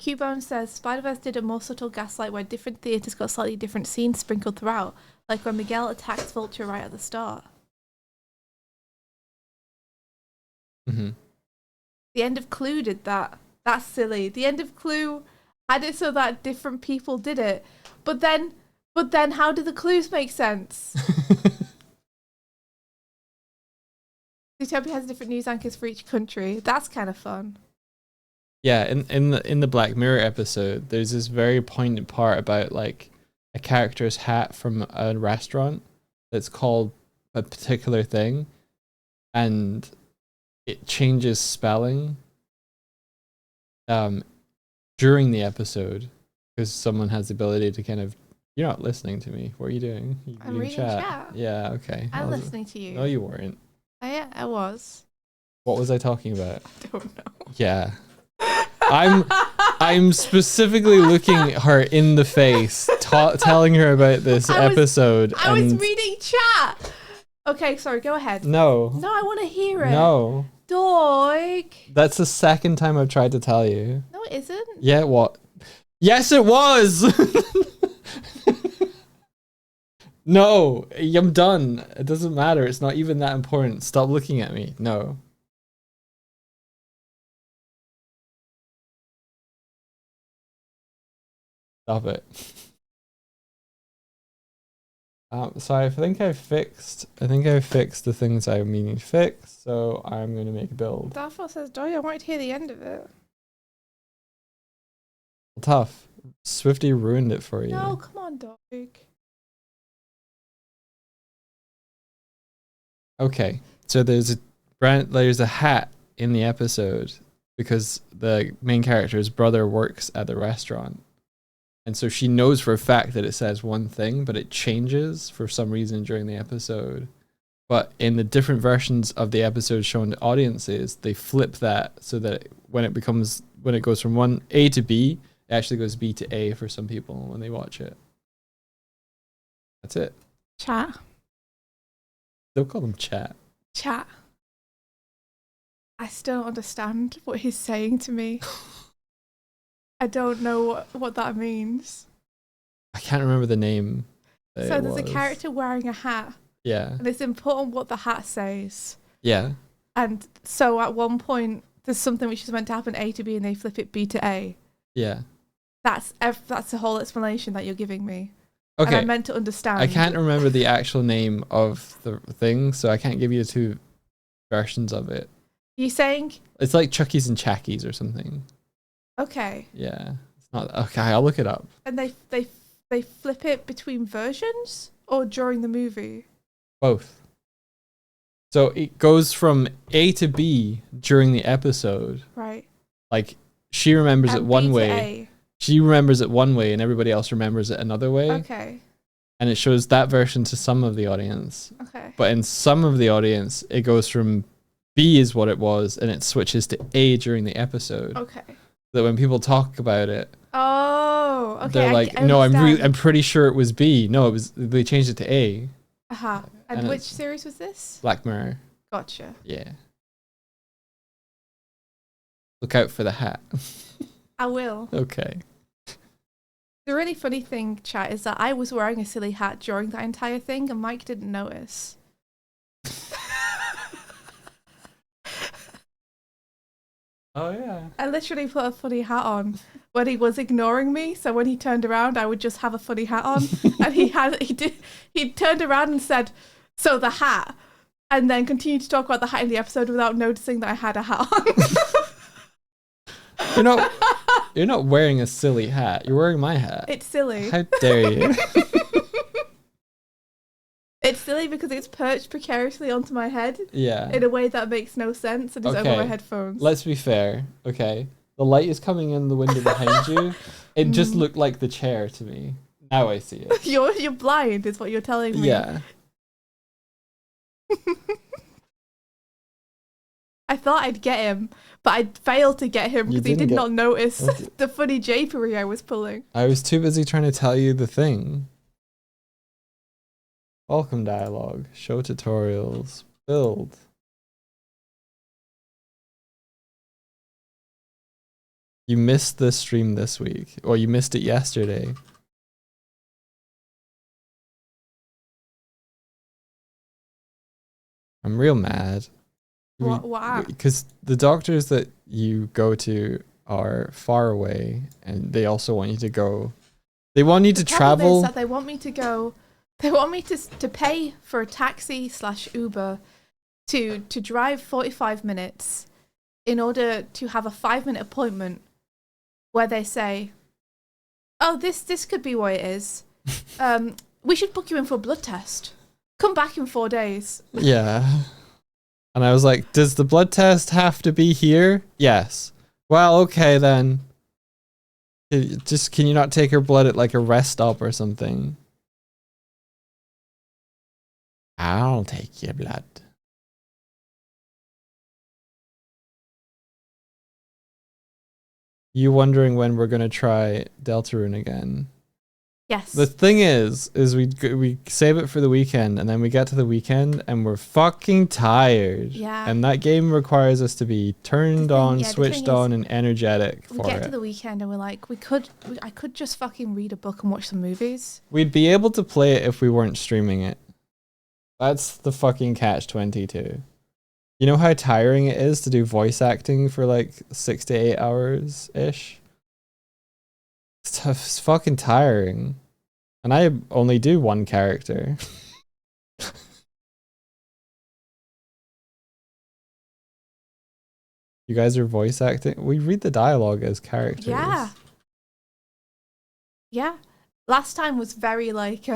Speaker 2: Cubone says Spider-Verse did a more subtle gaslight where different theatres got slightly different scenes sprinkled throughout, like when Miguel attacks Vulture right at the start.
Speaker 1: Mm-hmm.
Speaker 2: The end of Clue did that. That's silly. The end of Clue had it so that different people did it. But then how do the clues make sense? Zootopia has different news anchors for each country. That's kind of fun.
Speaker 1: Yeah, in the Black Mirror episode, there's this very poignant part about like a character's hat from a restaurant that's called a particular thing, and it changes spelling during the episode because someone has the ability to kind of. You're not listening to me. What are you doing?
Speaker 2: I'm reading chat.
Speaker 1: Yeah, okay.
Speaker 2: I'm listening to you.
Speaker 1: No, you weren't.
Speaker 2: I was.
Speaker 1: What was I talking about?
Speaker 2: I don't know.
Speaker 1: Yeah. I'm specifically looking her in the face, telling her about this episode.
Speaker 2: I was reading chat. Okay, sorry, go ahead.
Speaker 1: No.
Speaker 2: No, I want to hear it.
Speaker 1: No.
Speaker 2: Doig.
Speaker 1: That's the second time I've tried to tell you.
Speaker 2: No, it isn't.
Speaker 1: Yeah, what? Yes, it was! No, I'm done. It doesn't matter. It's not even that important. Stop looking at me. No. Stop it. So I think I fixed the things I mean to fix, so I'm gonna make a build.
Speaker 2: Darfur says, Doig, I wanted to hear the end of it.
Speaker 1: Tough. Swifty ruined it for you.
Speaker 2: No, come on, Doig.
Speaker 1: Okay, so there's a hat in the episode because the main character's brother works at the restaurant. And so she knows for a fact that it says one thing, but it changes for some reason during the episode. But in the different versions of the episode shown to audiences, they flip that so that when it goes from one A to B, it actually goes B to A for some people when they watch it. That's it.
Speaker 2: Chat.
Speaker 1: They'll call them chat.
Speaker 2: Chat. I still don't understand what he's saying to me. I don't know what that means.
Speaker 1: I can't remember the name.
Speaker 2: So there's a character wearing a hat.
Speaker 1: Yeah.
Speaker 2: And it's important what the hat says.
Speaker 1: Yeah.
Speaker 2: And so at one point, there's something which is meant to happen A to B and they flip it B to A.
Speaker 1: Yeah.
Speaker 2: That's the whole explanation that you're giving me.
Speaker 1: Okay.
Speaker 2: And I'm meant to understand.
Speaker 1: I can't remember the actual name of the thing, so I can't give you two versions of it.
Speaker 2: You saying?
Speaker 1: It's like Chucky's and Chackies or something.
Speaker 2: Okay.
Speaker 1: Yeah. It's not okay, I'll look it up.
Speaker 2: And they flip it between versions or during the movie?
Speaker 1: Both. So it goes from A to B during the episode.
Speaker 2: Right.
Speaker 1: Like she remembers
Speaker 2: and
Speaker 1: it one
Speaker 2: B
Speaker 1: way.
Speaker 2: to A.
Speaker 1: She remembers it one way and everybody else remembers it another way.
Speaker 2: Okay.
Speaker 1: And it shows that version to some of the audience.
Speaker 2: Okay.
Speaker 1: But in some of the audience, it goes from B is what it was and it switches to A during the episode.
Speaker 2: Okay.
Speaker 1: That when people talk about it,
Speaker 2: oh, okay.
Speaker 1: they're like, "No, I'm pretty sure it was B. No, it was. They changed it to A."
Speaker 2: Uh-huh. And which series was this?
Speaker 1: Black Mirror.
Speaker 2: Gotcha.
Speaker 1: Yeah. Look out for the hat.
Speaker 2: I will.
Speaker 1: Okay.
Speaker 2: The really funny thing, chat, is that I was wearing a silly hat during that entire thing, and Mike didn't notice.
Speaker 1: Oh yeah.
Speaker 2: I literally put a funny hat on when he was ignoring me. So when he turned around, I would just have a funny hat on, and he turned around and said, "So the hat," and then continued to talk about the hat in the episode without noticing that I had a hat on.
Speaker 1: You're not wearing a silly hat. You're wearing my hat.
Speaker 2: It's silly.
Speaker 1: How dare you?
Speaker 2: It's silly because it's perched precariously onto my head.
Speaker 1: Yeah.
Speaker 2: In a way that makes no sense. And it's over my headphones.
Speaker 1: Let's be fair. Okay. The light is coming in the window behind you. It just looked like the chair to me. Now I see it.
Speaker 2: You're blind, is what you're telling me.
Speaker 1: Yeah.
Speaker 2: I thought I'd get him, but I failed to get him because he did not notice the funny japery I was pulling.
Speaker 1: I was too busy trying to tell you the thing. Welcome dialogue, show tutorials, build. You missed this stream this week, or you missed it yesterday. I'm real mad.
Speaker 2: What?
Speaker 1: Because the doctors that you go to are far away, and they also want you to go. They want you to travel.
Speaker 2: Is that they want me to go. They want me to pay for a taxi / Uber to drive 45 minutes in order to have a 5-minute appointment where they say, oh, this could be what it is. We should book you in for a blood test. Come back in 4 days.
Speaker 1: Yeah. And I was like, does the blood test have to be here? Yes. Well, okay then. Just, can you not take her blood at like a rest stop or something? I'll take your blood. You wondering when we're gonna try Deltarune again?
Speaker 2: Yes.
Speaker 1: The thing is we save it for the weekend, and then we get to the weekend and we're fucking tired.
Speaker 2: Yeah.
Speaker 1: And that game requires us to be turned on, switched on, and energetic for it.
Speaker 2: We get to the weekend and we're like, I could just fucking read a book and watch some movies.
Speaker 1: We'd be able to play it if we weren't streaming it. That's the fucking catch-22. You know how tiring it is to do voice acting for like 6 to 8 hours ish? It's fucking tiring. And I only do one character. You guys are voice acting? We read the dialogue as characters.
Speaker 2: Yeah. Yeah. Last time was very like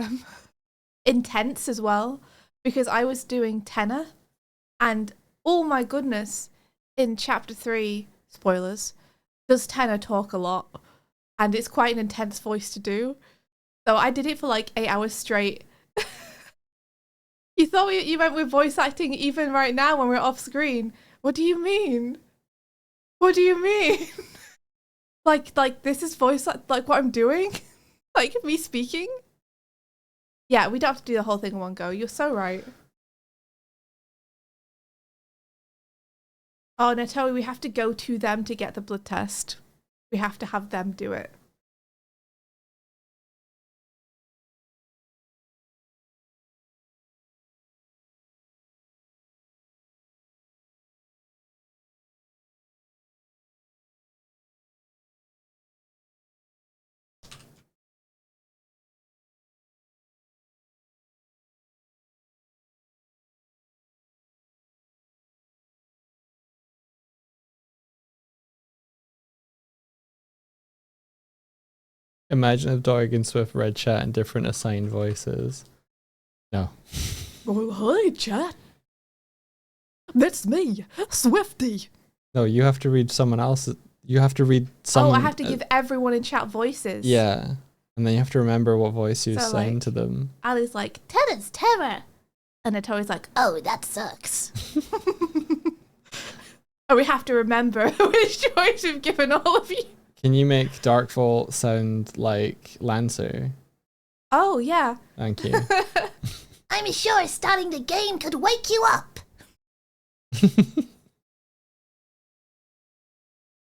Speaker 2: intense as well, because I was doing tenor, and oh my goodness, in chapter 3, spoilers, does tenor talk a lot, and it's quite an intense voice to do. So I did it for like 8 hours straight. You thought you meant we're voice acting even right now when we're off screen. What do you mean? What do you mean? like this is voice, like what I'm doing? Like me speaking? Yeah, we don't have to do the whole thing in one go. You're so right. Oh, Natalie, we have to go to them to get the blood test. We have to have them do it.
Speaker 1: Imagine if Dog and Swift read chat in different assigned voices. No.
Speaker 2: Oh, hi, chat. That's me, Swifty.
Speaker 1: No, you have to read someone else's. You have to read some.
Speaker 2: Oh, I have to give everyone in chat voices.
Speaker 1: Yeah. And then you have to remember what voice you
Speaker 2: So,
Speaker 1: assigned
Speaker 2: like,
Speaker 1: to them.
Speaker 2: Ali's like, Tenant's terror. And Natalie's like, oh, that sucks. Oh, we have to remember which choice we've given all of you.
Speaker 1: Can you make Darkfall sound like Lancer?
Speaker 2: Oh, yeah.
Speaker 1: Thank you.
Speaker 3: I'm sure starting the game could wake you up.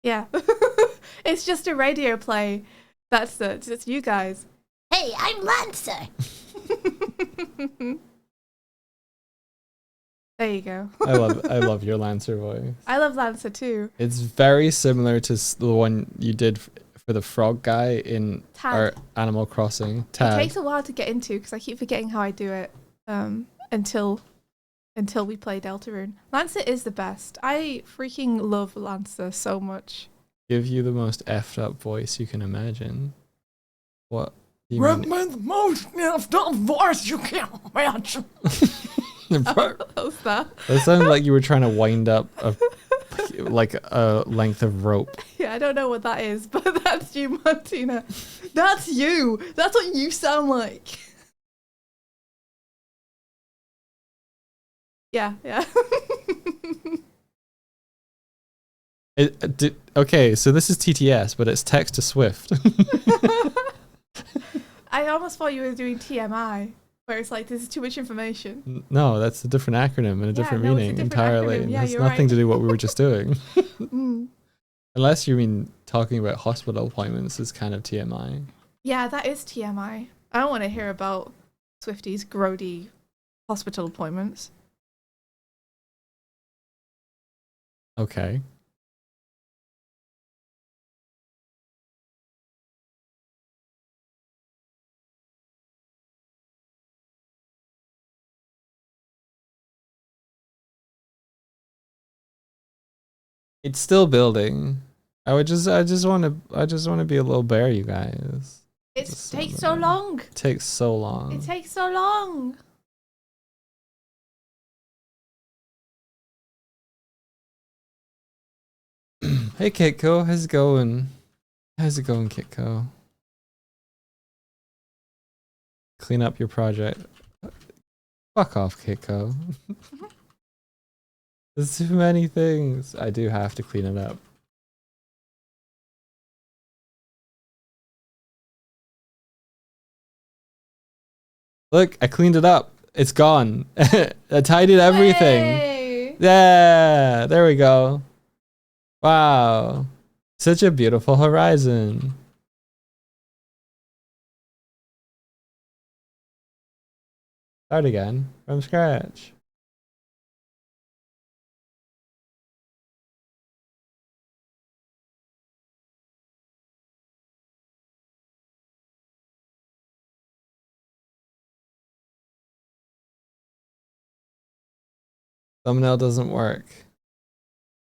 Speaker 2: Yeah. It's just a radio play. That's it. It's you guys.
Speaker 3: Hey, I'm Lancer.
Speaker 2: There you go.
Speaker 1: I love your Lancer voice.
Speaker 2: I love Lancer too.
Speaker 1: It's very similar to the one you did for the frog guy in
Speaker 2: Tad.
Speaker 1: our Animal Crossing. Tad.
Speaker 2: It takes a while to get into because I keep forgetting how I do it until we play Deltarune. Lancer is the best. I freaking love Lancer so much.
Speaker 1: Give you the most effed up voice you can imagine. What do you
Speaker 4: Rip
Speaker 1: mean?
Speaker 4: me the most effed up voice you can imagine.
Speaker 2: How's that?
Speaker 1: That sounded like you were trying to wind up a length of rope.
Speaker 2: Yeah, I don't know what that is, but that's you, Martina. That's you. That's what you sound like. Yeah, yeah.
Speaker 1: Okay, so this is TTS, but it's text to Swift.
Speaker 2: I almost thought you were doing TMI, where it's like, this is too much information.
Speaker 1: No, that's a different acronym and a different
Speaker 2: no, it's a
Speaker 1: meaning
Speaker 2: different
Speaker 1: entirely.
Speaker 2: acronym.
Speaker 1: And
Speaker 2: Yeah,
Speaker 1: has
Speaker 2: you're
Speaker 1: nothing
Speaker 2: right.
Speaker 1: to do with what we were just doing.
Speaker 2: Mm.
Speaker 1: Unless you mean talking about hospital appointments is kind of TMI.
Speaker 2: Yeah, that is TMI. I don't want to hear about Swifty's grody hospital appointments.
Speaker 1: Okay. It's still building. I just want to be a little bear, you guys.
Speaker 2: It
Speaker 1: Just
Speaker 2: takes
Speaker 1: so
Speaker 2: so long.
Speaker 1: It takes so long.
Speaker 2: It takes so long.
Speaker 1: Hey Kitco, how's it going? How's it going, Kitco? Clean up your project. Fuck off, Kitco. There's too many things. I do have to clean it up. Look, I cleaned it up. It's gone. I tidied everything.
Speaker 2: Hey!
Speaker 1: Yeah, there we go. Wow. Such a beautiful horizon. Start again from scratch. Thumbnail doesn't work.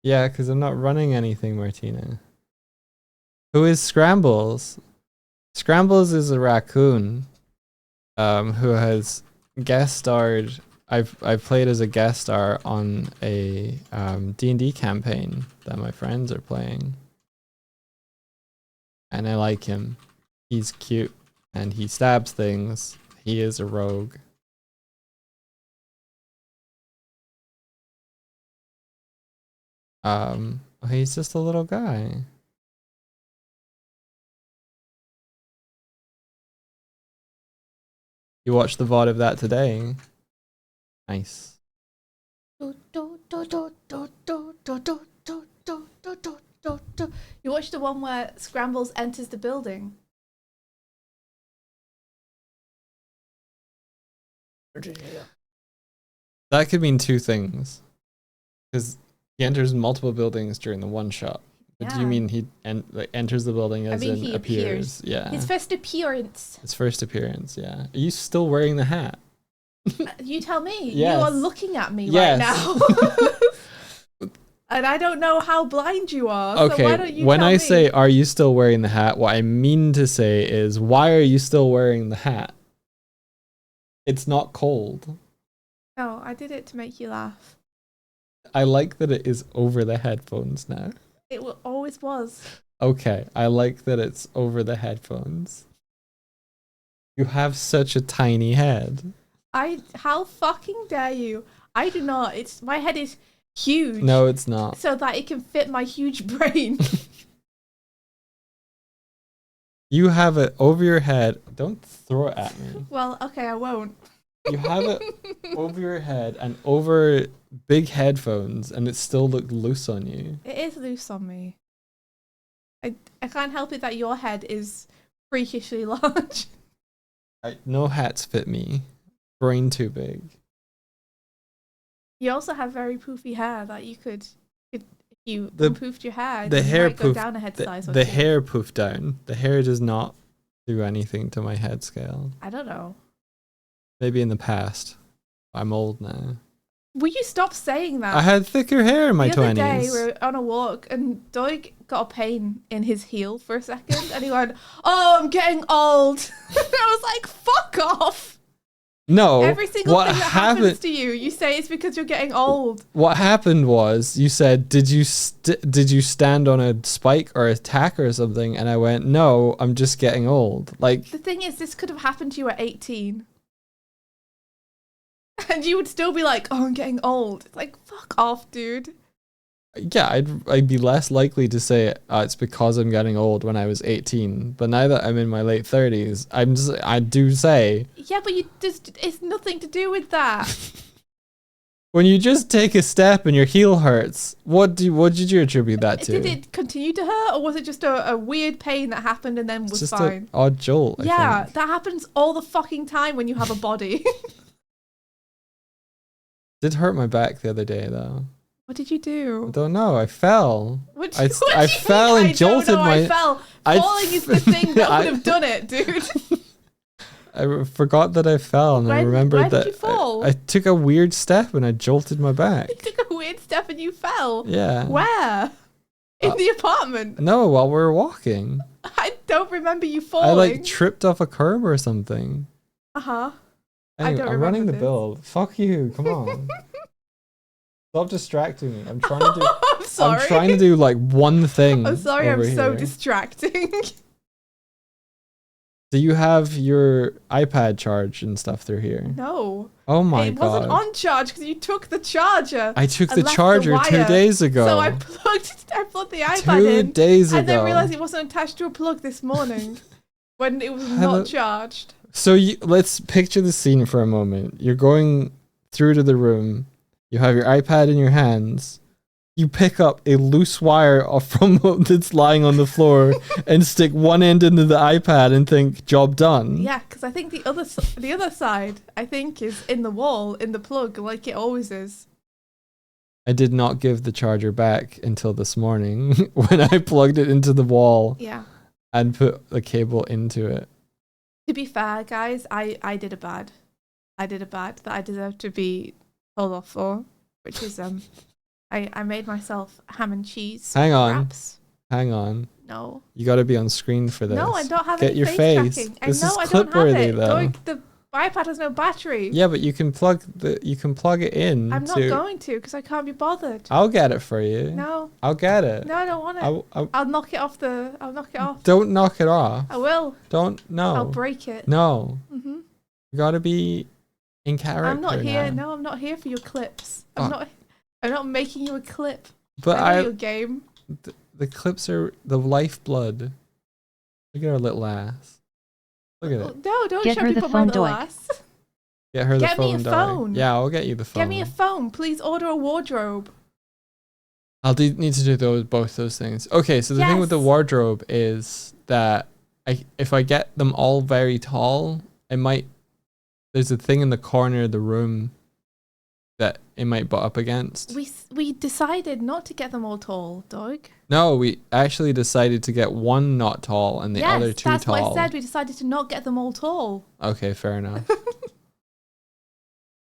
Speaker 1: Yeah, because I'm not running anything, Martina. Who is Scrambles? Scrambles is a raccoon who has guest starred. I've played as a guest star on a D&D campaign that my friends are playing. And I like him. He's cute and he stabs things. He is a rogue. He's just a little guy. You watched the VOD of that today. Nice.
Speaker 2: You watched the one where Scrambles enters the building.
Speaker 1: That could mean two things. Because he enters multiple buildings during the one shot. But do you
Speaker 2: Yeah.
Speaker 1: mean he enters the building as in
Speaker 2: he
Speaker 1: appears?
Speaker 2: appears.
Speaker 1: Yeah.
Speaker 2: His first appearance.
Speaker 1: His first appearance, yeah. Are you still wearing the hat?
Speaker 2: You tell me.
Speaker 1: Yes.
Speaker 2: You are looking at me
Speaker 1: Yes.
Speaker 2: right now. And I don't know how blind you are.
Speaker 1: Okay,
Speaker 2: So why don't you
Speaker 1: when
Speaker 2: tell
Speaker 1: I
Speaker 2: me?
Speaker 1: say, are you still wearing the hat, what I mean to say is, why are you still wearing the hat? It's not cold.
Speaker 2: No, I did it to make you laugh.
Speaker 1: I like that it is over the headphones now.
Speaker 2: It always was.
Speaker 1: Okay, I like that it's over the headphones. You have such a tiny head.
Speaker 2: How fucking dare you? I do not. My head is huge.
Speaker 1: No, it's not.
Speaker 2: So that it can fit my huge brain.
Speaker 1: You have it over your head. Don't throw it at me.
Speaker 2: Well, okay, I won't.
Speaker 1: You have it over your head and over big headphones, and it still looked loose on you.
Speaker 2: It is loose on me. I can't help it that your head is freakishly large.
Speaker 1: No hats fit me. Brain too big.
Speaker 2: You also have very poofy hair that you could if you poofed your hair,
Speaker 1: The
Speaker 2: you
Speaker 1: hair
Speaker 2: might go
Speaker 1: poof.
Speaker 2: down a head size or
Speaker 1: The
Speaker 2: two.
Speaker 1: hair poofed down. The hair does not do anything to my head scale.
Speaker 2: I don't know.
Speaker 1: Maybe in the past. I'm old now.
Speaker 2: Will you stop saying that?
Speaker 1: I had thicker hair in my
Speaker 2: the other
Speaker 1: 20s.
Speaker 2: day we were on a walk and Doig got a pain in his heel for a second and he went, "Oh, I'm getting old." I was like, "Fuck off."
Speaker 1: No.
Speaker 2: Every single
Speaker 1: what
Speaker 2: thing that
Speaker 1: happened,
Speaker 2: happens to you, you say it's because you're getting old.
Speaker 1: What happened was you said, did you stand on a spike or a tack or something? And I went, no, I'm just getting old. Like,
Speaker 2: The thing is, this could have happened to you at 18. And you would still be like, "Oh, I'm getting old." It's like, fuck off, dude.
Speaker 1: yeah, I'd be less likely to say it's because I'm getting old when I was 18. But now that I'm in my late 30s, I do say,
Speaker 2: Yeah, but it's nothing to do with that.
Speaker 1: when you just take a step and your heel hurts, what did you attribute that to?
Speaker 2: Did it continue to hurt, or was it just a weird pain that happened and then
Speaker 1: It's
Speaker 2: was
Speaker 1: just
Speaker 2: fine?
Speaker 1: an odd jolt. I
Speaker 2: Yeah,
Speaker 1: think.
Speaker 2: that happens all the fucking time when you have a body.
Speaker 1: Did hurt my back the other day though.
Speaker 2: What did you
Speaker 1: I
Speaker 2: do?
Speaker 1: don't know. I fell.
Speaker 2: What
Speaker 1: I
Speaker 2: do you
Speaker 1: fell
Speaker 2: mean?
Speaker 1: and jolted
Speaker 2: I don't know,
Speaker 1: my.
Speaker 2: I fell.
Speaker 1: I-
Speaker 2: Falling is the thing that
Speaker 1: I-
Speaker 2: would have done it, dude.
Speaker 1: I forgot that I fell, and I remembered
Speaker 2: where
Speaker 1: that
Speaker 2: did you fall?
Speaker 1: I took a weird step and I jolted my back.
Speaker 2: You took a weird step and you fell.
Speaker 1: Yeah.
Speaker 2: Where? In the apartment.
Speaker 1: No, while we were walking.
Speaker 2: I don't remember you
Speaker 1: I
Speaker 2: falling.
Speaker 1: like tripped off a curb or something.
Speaker 2: Uh-huh.
Speaker 1: Anyway,
Speaker 2: don't
Speaker 1: I'm running the
Speaker 2: remember this.
Speaker 1: build. Fuck you. Come on. Stop distracting me. I'm trying to do.
Speaker 2: I'm sorry.
Speaker 1: I'm trying to do like one thing.
Speaker 2: I'm sorry, I'm
Speaker 1: over
Speaker 2: so
Speaker 1: here.
Speaker 2: distracting.
Speaker 1: Do you have your iPad charged and stuff through here?
Speaker 2: No.
Speaker 1: Oh my
Speaker 2: it
Speaker 1: god.
Speaker 2: wasn't on charge because you took the charger.
Speaker 1: I took
Speaker 2: and
Speaker 1: the
Speaker 2: left
Speaker 1: charger
Speaker 2: wire.
Speaker 1: 2 days ago.
Speaker 2: So I plugged the iPad
Speaker 1: 2
Speaker 2: in.
Speaker 1: days
Speaker 2: And then
Speaker 1: ago.
Speaker 2: realized it wasn't attached to a plug this morning when it was
Speaker 1: Hello-
Speaker 2: not charged.
Speaker 1: So let's picture the scene for a moment. You're going through to the room. You have your iPad in your hands. You pick up a loose wire from that's lying on the floor and stick one end into the iPad and think, job done.
Speaker 2: Yeah, because I think the other side, I think, is in the wall, in the plug, like it always is.
Speaker 1: I did not give the charger back until this morning when I plugged it into the wall
Speaker 2: Yeah.
Speaker 1: and put the cable into it.
Speaker 2: To be fair, guys, I did a bad. I did a bad that I deserve to be told off for, which is I made myself ham and cheese
Speaker 1: Hang on.
Speaker 2: wraps.
Speaker 1: Hang on.
Speaker 2: No.
Speaker 1: You got to be on screen for this.
Speaker 2: No, I don't have
Speaker 1: Get
Speaker 2: any
Speaker 1: your
Speaker 2: face
Speaker 1: face.
Speaker 2: tracking.
Speaker 1: This
Speaker 2: I
Speaker 1: is
Speaker 2: know I don't have
Speaker 1: clip-worthy,
Speaker 2: it.
Speaker 1: though.
Speaker 2: The iPad has no battery.
Speaker 1: Yeah, but you can plug it in.
Speaker 2: I'm not going to because I can't be bothered.
Speaker 1: I'll get it for you.
Speaker 2: No.
Speaker 1: I'll get it.
Speaker 2: No, I don't want it. I'll knock it off I'll knock it off.
Speaker 1: Don't knock it off.
Speaker 2: I will.
Speaker 1: Don't. No.
Speaker 2: I'll break it.
Speaker 1: No.
Speaker 2: Mm-hmm.
Speaker 1: You gotta be in character.
Speaker 2: I'm not here.
Speaker 1: now.
Speaker 2: No, I'm not here for your clips.
Speaker 1: Oh.
Speaker 2: I'm not making you a clip.
Speaker 1: But
Speaker 2: I know your game.
Speaker 1: the clips are the lifeblood. Look at her little ass. Look at it.
Speaker 2: No, don't
Speaker 5: Get
Speaker 2: show
Speaker 5: her the
Speaker 2: people my
Speaker 5: phone,
Speaker 2: little
Speaker 5: Doig.
Speaker 2: ass.
Speaker 1: Get her
Speaker 2: Get
Speaker 1: the
Speaker 2: me
Speaker 1: phone.
Speaker 2: a
Speaker 1: darling.
Speaker 2: phone.
Speaker 1: Yeah, I'll get you the phone.
Speaker 2: Get me a phone. Please order a wardrobe.
Speaker 1: I'll need to do both those things. Okay, so the thing with the
Speaker 2: Yes.
Speaker 1: wardrobe is that if I get them all very tall, there's a thing in the corner of the room that it might butt up against.
Speaker 2: We decided not to get them all tall, Doug.
Speaker 1: No, we actually decided to get one not tall and the other two
Speaker 2: that's
Speaker 1: tall.
Speaker 2: what I said. We decided to not get them all tall.
Speaker 1: Okay, fair enough.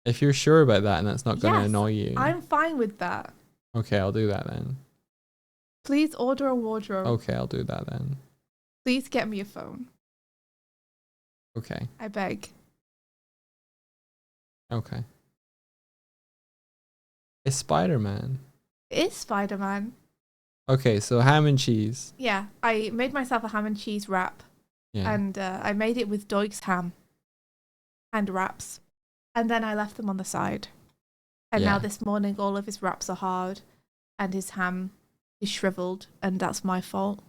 Speaker 1: If you're sure about that and that's not going to
Speaker 2: Yes,
Speaker 1: annoy you.
Speaker 2: I'm fine with that.
Speaker 1: Okay, I'll do that then.
Speaker 2: Please order a wardrobe.
Speaker 1: Okay, I'll do that then.
Speaker 2: Please get me a phone.
Speaker 1: Okay.
Speaker 2: I beg.
Speaker 1: Okay. It's Spider-Man.
Speaker 2: It is Spider-Man.
Speaker 1: Okay, so ham and cheese.
Speaker 2: Yeah, I made myself a ham and cheese wrap.
Speaker 1: Yeah.
Speaker 2: And I made it with Doig's ham and wraps. And then I left them on the side. And
Speaker 1: Yeah.
Speaker 2: now this morning, all of his wraps are hard and his ham is shriveled. And that's my fault.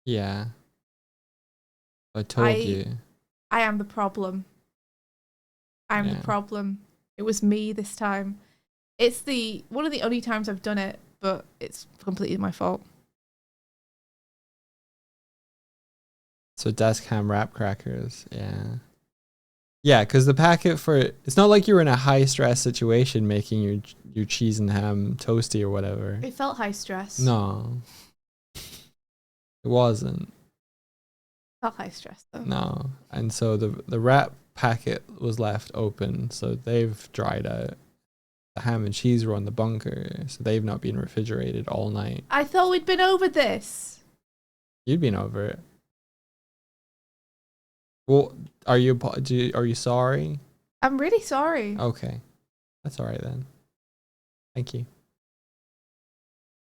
Speaker 1: Yeah. I told you.
Speaker 2: I am the problem. I'm
Speaker 1: Yeah.
Speaker 2: the problem. It was me this time. It's one of the only times I've done it, but it's completely my fault.
Speaker 1: So desk ham wrap crackers. Yeah. Yeah, because the packet it's not like you were in a high stress situation making your cheese and ham toasty or whatever.
Speaker 2: It felt high stress.
Speaker 1: No. It wasn't.
Speaker 2: Felt high stress though.
Speaker 1: No. And so the wrap packet was left open, so they've dried out. The ham and cheese were on the bunker, so they've not been refrigerated all night.
Speaker 2: I thought we'd been over this.
Speaker 1: You'd been over it. Well, are you sorry?
Speaker 2: I'm really sorry.
Speaker 1: Okay. That's all right then. Thank you.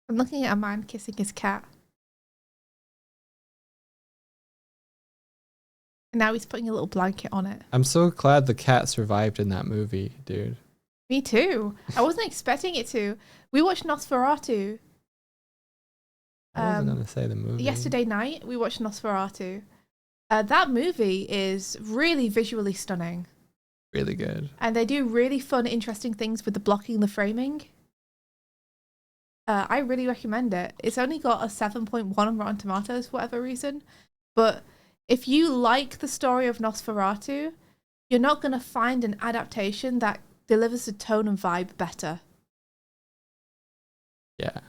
Speaker 2: I'm looking at a man kissing his cat. And now he's putting a little blanket on it.
Speaker 1: I'm so glad the cat survived in that movie, dude.
Speaker 2: Me too. I wasn't expecting it to. We watched Nosferatu.
Speaker 1: I wasn't going to say the movie.
Speaker 2: Yesterday night, we watched Nosferatu. That movie is really visually stunning.
Speaker 1: Really good.
Speaker 2: And they do really fun, interesting things with the blocking, the framing. I really recommend it. It's only got a 7.1 on Rotten Tomatoes for whatever reason. But if you like the story of Nosferatu, you're not going to find an adaptation that delivers the tone and vibe better.
Speaker 1: Yeah.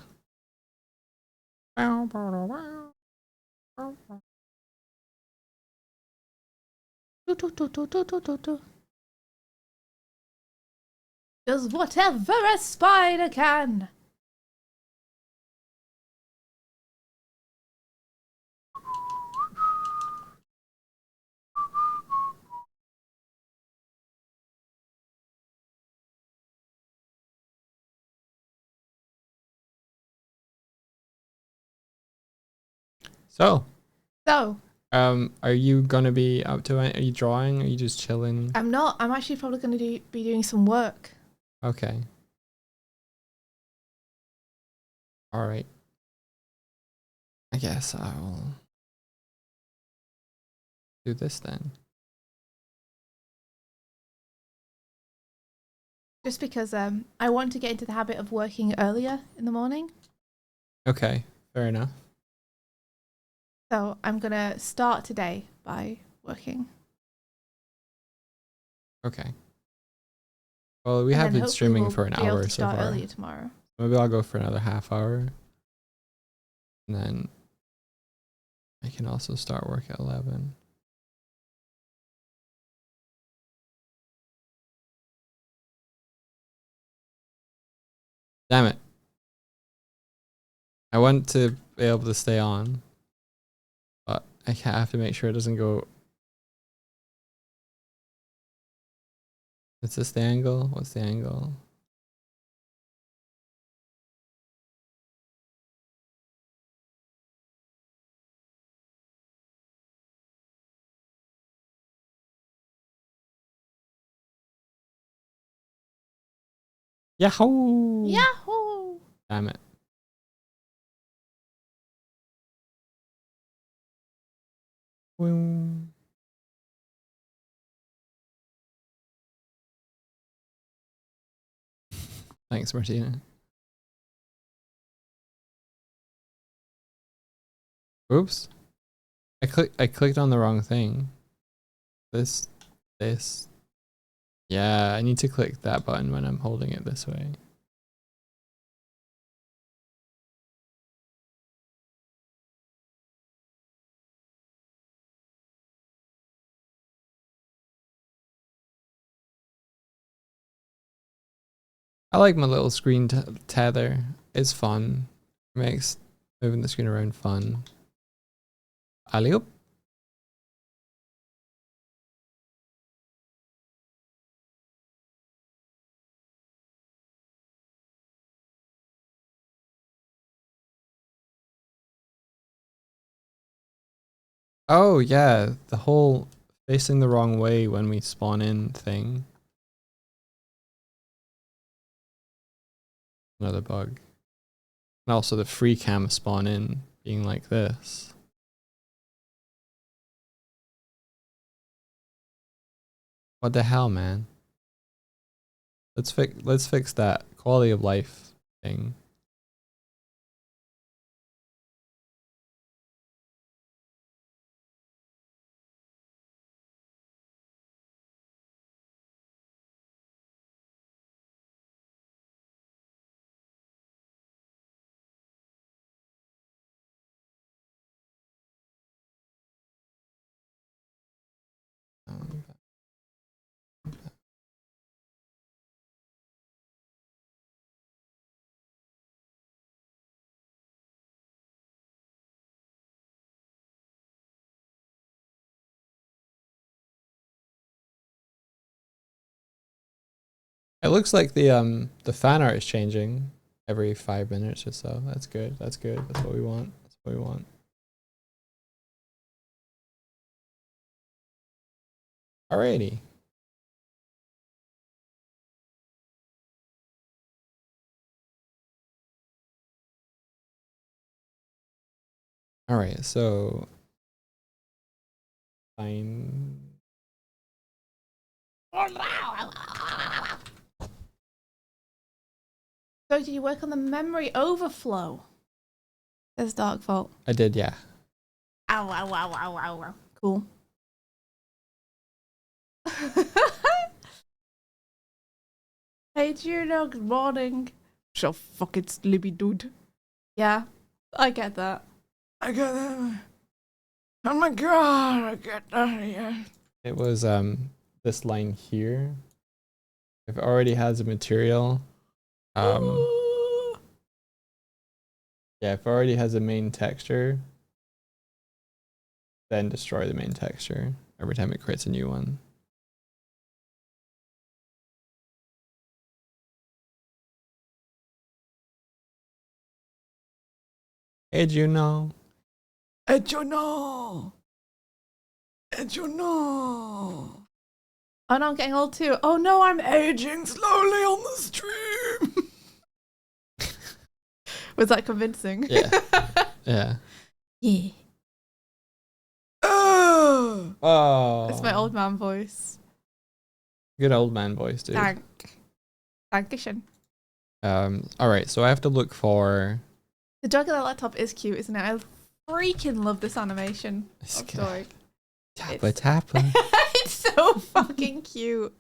Speaker 2: Does whatever a spider can.
Speaker 1: So,
Speaker 2: So
Speaker 1: are you gonna be up to it? Are you drawing? Are you just chilling?
Speaker 2: I'm not. I'm actually probably going to be doing some work.
Speaker 1: Okay. All right. I guess I'll do this then.
Speaker 2: Just because I want to get into the habit of working earlier in the morning.
Speaker 1: Okay, fair enough.
Speaker 2: So I'm going to start today by working.
Speaker 1: Okay. Well, we
Speaker 2: And
Speaker 1: have
Speaker 2: then
Speaker 1: been
Speaker 2: hopefully
Speaker 1: streaming
Speaker 2: we'll
Speaker 1: for an
Speaker 2: be able
Speaker 1: hour
Speaker 2: to
Speaker 1: so
Speaker 2: start
Speaker 1: far.
Speaker 2: earlier tomorrow.
Speaker 1: Maybe I'll go for another half hour. And then I can also start work at 11. Damn it. I want to be able to stay on, but I have to make sure it doesn't go. Is this the angle? What's the angle? Yahoo!
Speaker 2: Yahoo!
Speaker 1: Damn it. Boom. Thanks, Martina. Oops. I clicked on the wrong thing. This. Yeah, I need to click that button when I'm holding it this way. I like my little screen tether. It's fun. Makes moving the screen around fun. Alley-oop. Oh yeah, the whole facing the wrong way when we spawn in thing. Another bug. And also the free cam spawn in being like this. What the hell, man? Let's fix that quality of life thing. It looks like the fan art is changing every 5 minutes or so. That's good. That's good. That's what we want. That's what we want. Alrighty. Alright, so fine.
Speaker 2: So did you work on the memory overflow? There's Dark Fault.
Speaker 1: I did, yeah.
Speaker 2: Ow, ow, ow, ow, ow, ow. Cool. Hey Juno, good morning. So fucking sleepy dude. Yeah, I get that.
Speaker 4: I got that. Oh my god, I get that. Yeah.
Speaker 1: It was this line here. If it already has a material, yeah, if it already has a main texture, then destroy the main texture every time it creates a new one. Hey Juno.
Speaker 4: Echo no. Echo no.
Speaker 2: Oh no, I'm getting old too. Oh no, I'm
Speaker 4: Aging slowly on the stream.
Speaker 2: Was that convincing?
Speaker 1: Yeah. Yeah.
Speaker 2: Yeah.
Speaker 1: Oh.
Speaker 2: That's my old man voice.
Speaker 1: Good old man voice, dude.
Speaker 2: Dankeschön.
Speaker 1: All right, so I have to look for.
Speaker 2: The dog on the laptop is cute, isn't it? I freaking love this animation
Speaker 1: It's
Speaker 2: of
Speaker 1: good.
Speaker 2: dog.
Speaker 1: Tappa tappa.
Speaker 2: It's so fucking cute.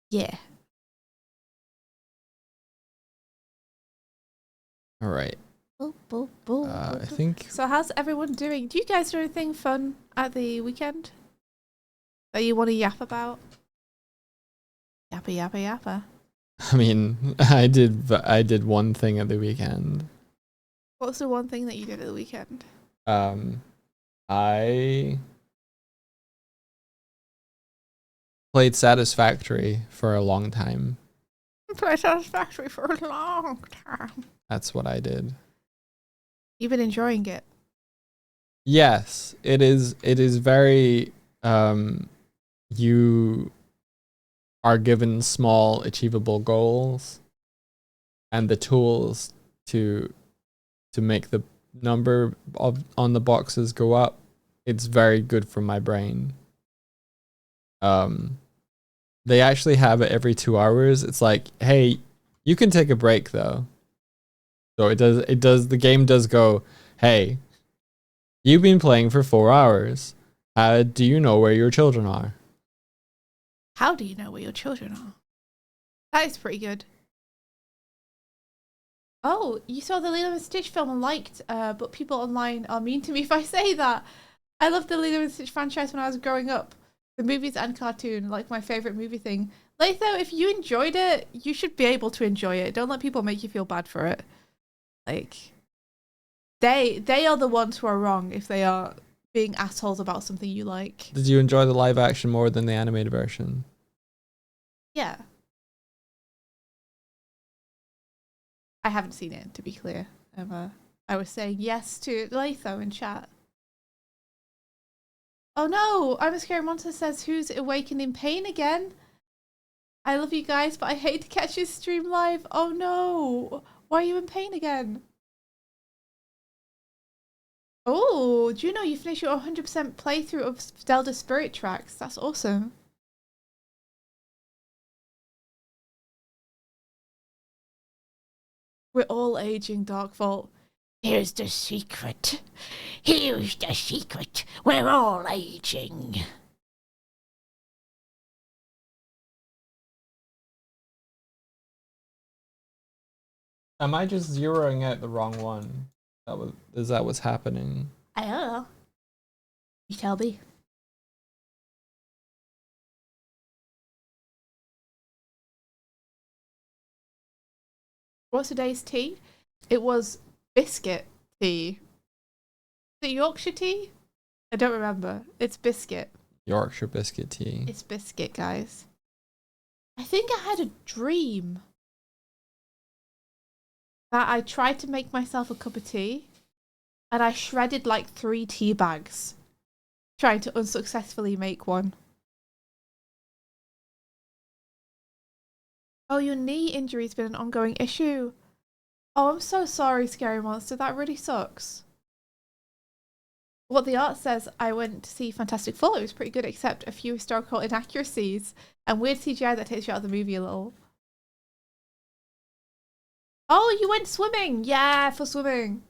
Speaker 2: Yeah.
Speaker 1: All right. I think
Speaker 2: So how's everyone doing? Do you guys do anything fun at the weekend that you want to yap about? Yappa yappa yappa.
Speaker 1: I mean, I did one thing at the weekend.
Speaker 2: What's the one thing that you did at the weekend?
Speaker 1: I played Satisfactory for a long time.
Speaker 2: Play Satisfactory for a long time.
Speaker 1: That's what I did.
Speaker 2: You've been enjoying it.
Speaker 1: Yes, it is very you are given small achievable goals and the tools to make the number on the boxes go up. It's very good for my brain. They actually have it every 2 hours. It's like, hey, you can take a break though. So it does the game does go, hey, you've been playing for 4 hours. Do you know where your children are?
Speaker 2: How do you know where your children are? That is pretty good. Oh, you saw the Lilo and Stitch film and liked, but people online are mean to me if I say that. I loved the Lilo and Stitch franchise when I was growing up. The movies and cartoon, like my favourite movie thing. Latho, if you enjoyed it, you should be able to enjoy it. Don't let people make you feel bad for it. Like, they are the ones who are wrong if they are being assholes about something you like.
Speaker 1: Did you enjoy the live action more than the animated version?
Speaker 2: Yeah. I haven't seen it, to be clear. I was saying yes to Latho in chat. Oh no! I'm a Scary Monster says, who's awakened in pain again? I love you guys, but I hate to catch his stream live. Oh no! Why are you in pain again? Oh, do you know you finished your 100% playthrough of Zelda Spirit Tracks? That's awesome. We're all aging, Dark Vault.
Speaker 3: Here's the secret. Here's the secret. We're all aging.
Speaker 1: Am I just zeroing out the wrong one? Is that what's happening?
Speaker 3: I don't know. You tell me.
Speaker 2: What's today's tea? It was biscuit tea. Is it Yorkshire tea? I don't remember. It's biscuit.
Speaker 1: Yorkshire biscuit tea.
Speaker 2: It's biscuit, guys. I think I had a dream that I tried to make myself a cup of tea and I shredded like 3 tea bags trying to unsuccessfully make one. Oh, your knee injury's been an ongoing issue. Oh, I'm so sorry, Scary Monster. That really sucks. What the art says, I went to see Fantastic Four. It was pretty good, except a few historical inaccuracies and weird CGI that takes you out of the movie a little. Oh, you went swimming. Yeah, for swimming.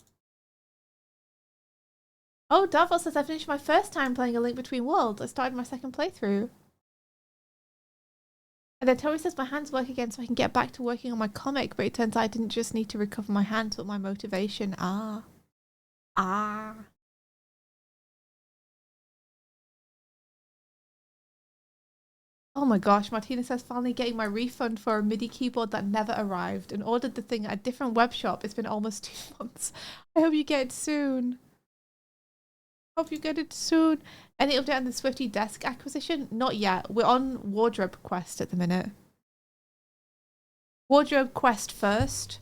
Speaker 2: Oh, Davos says I finished my first time playing A Link Between Worlds. I started my second playthrough. And then Tori says my hands work again so I can get back to working on my comic, but it turns out I didn't just need to recover my hands, but my motivation. Ah. Oh my gosh, Martina says finally getting my refund for a MIDI keyboard that never arrived and ordered the thing at a different web shop. It's been almost 2 months. I hope you get it soon. Hope you get it soon. Any update on the Swifty desk acquisition? Not yet. We're on Wardrobe Quest at the minute. Wardrobe Quest first,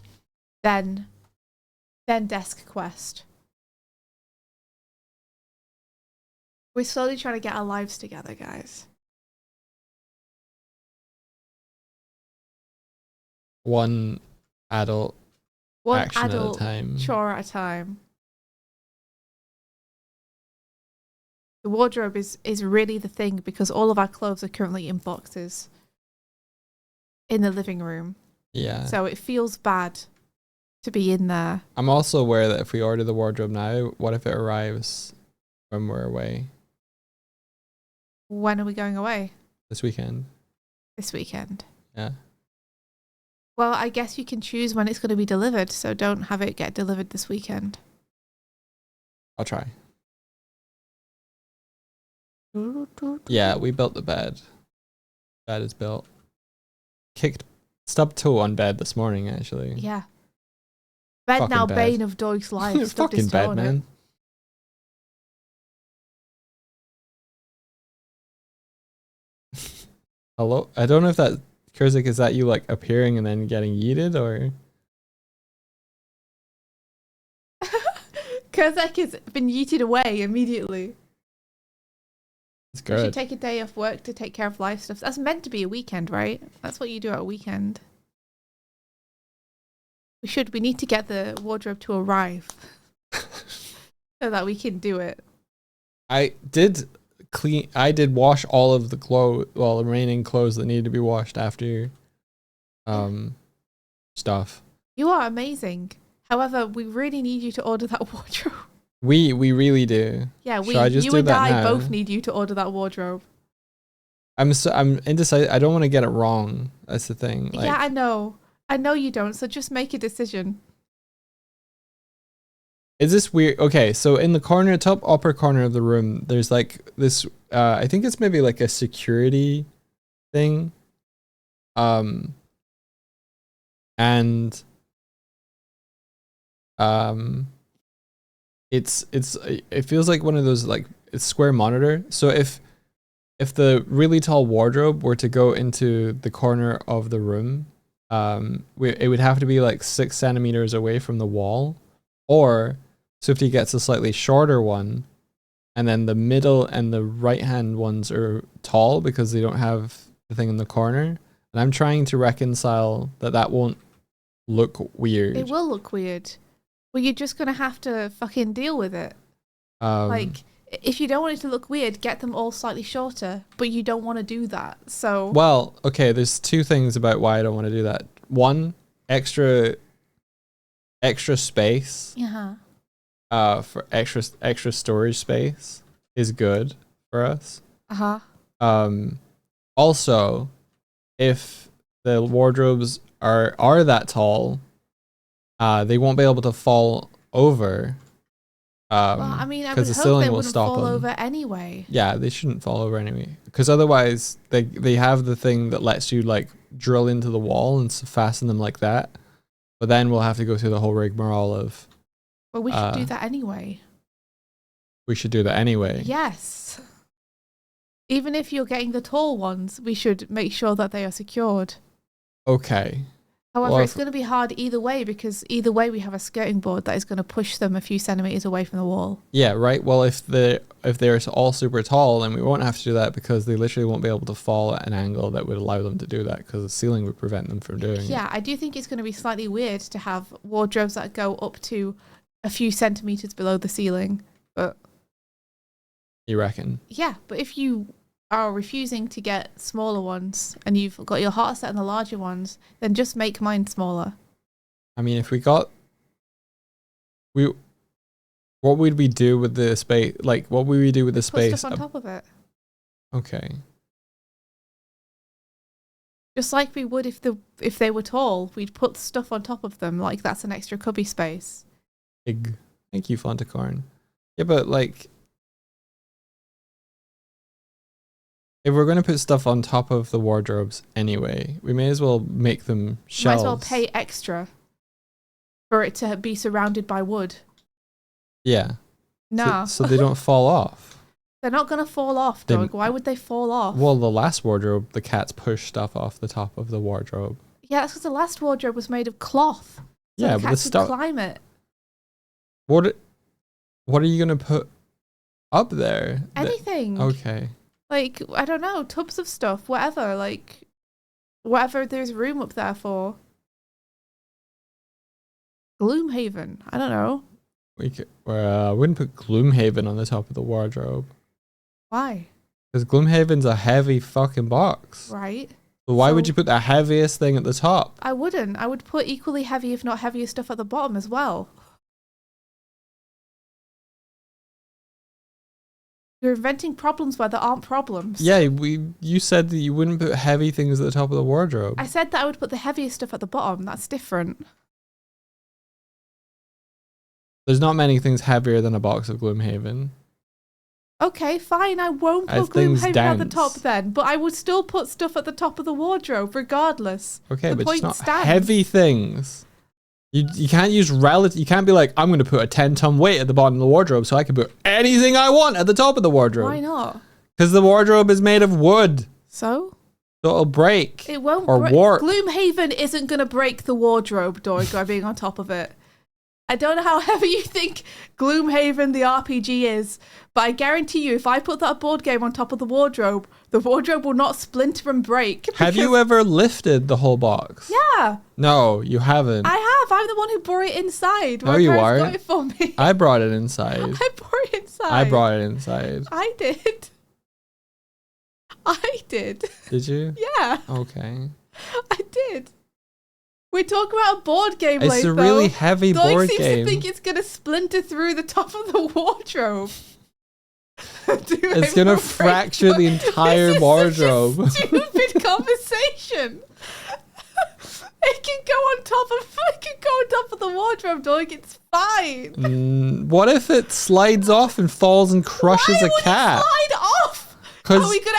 Speaker 2: then Desk Quest. We're slowly trying to get our lives together, guys.
Speaker 1: One adult
Speaker 2: One
Speaker 1: action
Speaker 2: adult
Speaker 1: at a time.
Speaker 2: chore at a time. The wardrobe is really the thing because all of our clothes are currently in boxes in the living room.
Speaker 1: Yeah.
Speaker 2: So it feels bad to be in there.
Speaker 1: I'm also aware that if we order the wardrobe now, what if it arrives when we're away
Speaker 2: When are we going away?
Speaker 1: this weekend?
Speaker 2: This weekend.
Speaker 1: Yeah.
Speaker 2: Well, I guess you can choose when it's going to be delivered, so don't have it get delivered this weekend.
Speaker 1: I'll try. Yeah, we built the bed. Bed is built. Stubbed toe on bed this morning, actually.
Speaker 2: Yeah. Bed
Speaker 1: Fucking
Speaker 2: now,
Speaker 1: bed.
Speaker 2: bane of Doig's life. Stubbed
Speaker 1: Fucking
Speaker 2: his toe
Speaker 1: bed,
Speaker 2: on it.
Speaker 1: man. Hello? I don't know if that, Kurzik, is that you like appearing and then getting yeeted, or?
Speaker 2: Kurzak has been yeeted away immediately.
Speaker 1: It's
Speaker 2: You should
Speaker 1: good.
Speaker 2: take a day off work to take care of life stuff. That's meant to be a weekend, right? That's what you do at a weekend. We need to get the wardrobe to arrive so that we can do it.
Speaker 1: I did wash all of the the remaining clothes that needed to be washed after stuff.
Speaker 2: You are amazing. However, we really need you to order that wardrobe.
Speaker 1: We really do.
Speaker 2: Yeah,
Speaker 1: Should I just
Speaker 2: you
Speaker 1: do
Speaker 2: and
Speaker 1: that
Speaker 2: I
Speaker 1: now?
Speaker 2: both need you to order that wardrobe.
Speaker 1: I'm indecisive. I don't want to get it wrong. That's the thing. Like,
Speaker 2: Yeah, I know. I know you don't, so just make a decision.
Speaker 1: is this weird? Okay, so in the top upper corner of the room, there's like this, I think it's maybe like a security thing. And it feels like one of those, like, it's square monitor. So if the really tall wardrobe were to go into the corner of the room, it would have to be like 6 centimeters away from the wall, or Swifty gets a slightly shorter one, and then the middle and the right hand ones are tall because they don't have the thing in the corner. And I'm trying to reconcile that won't look weird.
Speaker 2: It will look weird. Well, you're just going to have to fucking deal with it. Like, if you don't want it to look weird, get them all slightly shorter, but you don't want to do that. So,
Speaker 1: well, okay, there's 2 things about why I don't want to do that. One, extra space.
Speaker 2: yeah.
Speaker 1: For extra storage space is good for us. Also, if the wardrobes are that tall, they won't be able to fall over.
Speaker 2: Well, I mean, I would
Speaker 1: because the
Speaker 2: hope
Speaker 1: ceiling
Speaker 2: they
Speaker 1: will
Speaker 2: wouldn't
Speaker 1: stop
Speaker 2: fall
Speaker 1: them.
Speaker 2: over anyway.
Speaker 1: Yeah, they shouldn't fall over anyway. Because otherwise, they have the thing that lets you like drill into the wall and fasten them like that. But then we'll have to go through the whole rigmarole of.
Speaker 2: Well, we should do that anyway.
Speaker 1: We should do that anyway.
Speaker 2: Yes. Even if you're getting the tall ones, we should make sure that they are secured.
Speaker 1: Okay.
Speaker 2: However,
Speaker 1: Well,
Speaker 2: it's going to be hard either way because either way we have a skirting board that is going to push them a few centimeters away from the wall.
Speaker 1: Yeah, right. Well, if they're all super tall, then we won't have to do that because they literally won't be able to fall at an angle that would allow them to do that because the ceiling would prevent them from doing it.
Speaker 2: Yeah, I do think it's going to be slightly weird to have wardrobes that go up to a few centimeters below the ceiling. But
Speaker 1: You reckon?
Speaker 2: yeah, but if you are refusing to get smaller ones and you've got your heart set on the larger ones, then just make mine smaller.
Speaker 1: I mean, if what would we do with the space? Like, what would we do with the
Speaker 2: Put
Speaker 1: space?
Speaker 2: stuff on top of it.
Speaker 1: Okay.
Speaker 2: Just like we would if they were tall, we'd put stuff on top of them, like that's an extra cubby space.
Speaker 1: Thank you, Fontacorn. Yeah, but like, if we're going to put stuff on top of the wardrobes anyway, we may as well make them shelves.
Speaker 2: Might as well pay extra for it to be surrounded by wood.
Speaker 1: Yeah.
Speaker 2: No.
Speaker 1: So they don't fall off.
Speaker 2: They're not going to fall off,
Speaker 1: They-
Speaker 2: Doug. Why would they fall off?
Speaker 1: Well, the last wardrobe, the cats push stuff off the top of the wardrobe.
Speaker 2: Yeah, that's because the last wardrobe was made of cloth. So
Speaker 1: Yeah,
Speaker 2: the
Speaker 1: but the
Speaker 2: cats could
Speaker 1: stuff.
Speaker 2: climb it.
Speaker 1: What are you going to put? up there?
Speaker 2: Anything.
Speaker 1: Okay.
Speaker 2: Like, I don't know, tubs of stuff, whatever. Like, whatever there's room up there for. Gloomhaven. I don't know.
Speaker 1: We wouldn't put Gloomhaven on the top of the wardrobe.
Speaker 2: Why?
Speaker 1: Because Gloomhaven's a heavy fucking box.
Speaker 2: Right.
Speaker 1: So why would you put the heaviest thing at the top?
Speaker 2: I wouldn't. I would put equally heavy, if not heavier stuff at the bottom as well. You're inventing problems where there aren't problems.
Speaker 1: Yeah, you said that you wouldn't put heavy things at the top of the wardrobe.
Speaker 2: I said that I would put the heaviest stuff at the bottom. That's different.
Speaker 1: There's not many things heavier than a box of Gloomhaven.
Speaker 2: Okay, fine. I won't
Speaker 1: As
Speaker 2: put
Speaker 1: things
Speaker 2: Gloomhaven at the
Speaker 1: dance.
Speaker 2: top then, but I would still put stuff at the top of the wardrobe regardless.
Speaker 1: Okay,
Speaker 2: The
Speaker 1: but it's
Speaker 2: point
Speaker 1: not
Speaker 2: stands.
Speaker 1: heavy things. You can't use relative. You can't be like, I'm going to put a 10-ton weight at the bottom of the wardrobe so I can put anything I want at the top of the wardrobe.
Speaker 2: Why not?
Speaker 1: Because the wardrobe is made of wood,
Speaker 2: So?
Speaker 1: so it'll break.
Speaker 2: It won't
Speaker 1: Or
Speaker 2: break.
Speaker 1: warp.
Speaker 2: Gloomhaven isn't going to break the wardrobe, Doig, by being on top of it. I don't know how heavy you think Gloomhaven the RPG is, but I guarantee you if I put that board game on top of the wardrobe will not splinter and break.
Speaker 1: Have you ever lifted the whole box?
Speaker 2: Yeah,
Speaker 1: No, you haven't.
Speaker 2: I have. I'm the one who brought it inside.
Speaker 1: No,
Speaker 2: My
Speaker 1: you
Speaker 2: parents
Speaker 1: aren't.
Speaker 2: got it for me.
Speaker 1: I brought it inside.
Speaker 2: I brought it inside.
Speaker 1: I brought it inside.
Speaker 2: I did. I did.
Speaker 1: Did you?
Speaker 2: Yeah,
Speaker 1: Okay.
Speaker 2: I did. We're talking about a board game,
Speaker 1: It's a really heavy
Speaker 2: Doig
Speaker 1: board
Speaker 2: seems
Speaker 1: game.
Speaker 2: to think it's going to splinter through the top of the wardrobe.
Speaker 1: It's going to fracture the entire wardrobe.
Speaker 2: This is such a stupid conversation. It can go on top of the wardrobe, Doig. It's fine.
Speaker 1: What if it slides off and falls and crushes
Speaker 2: Why
Speaker 1: a
Speaker 2: would
Speaker 1: cat?
Speaker 2: it slide off? Are we gonna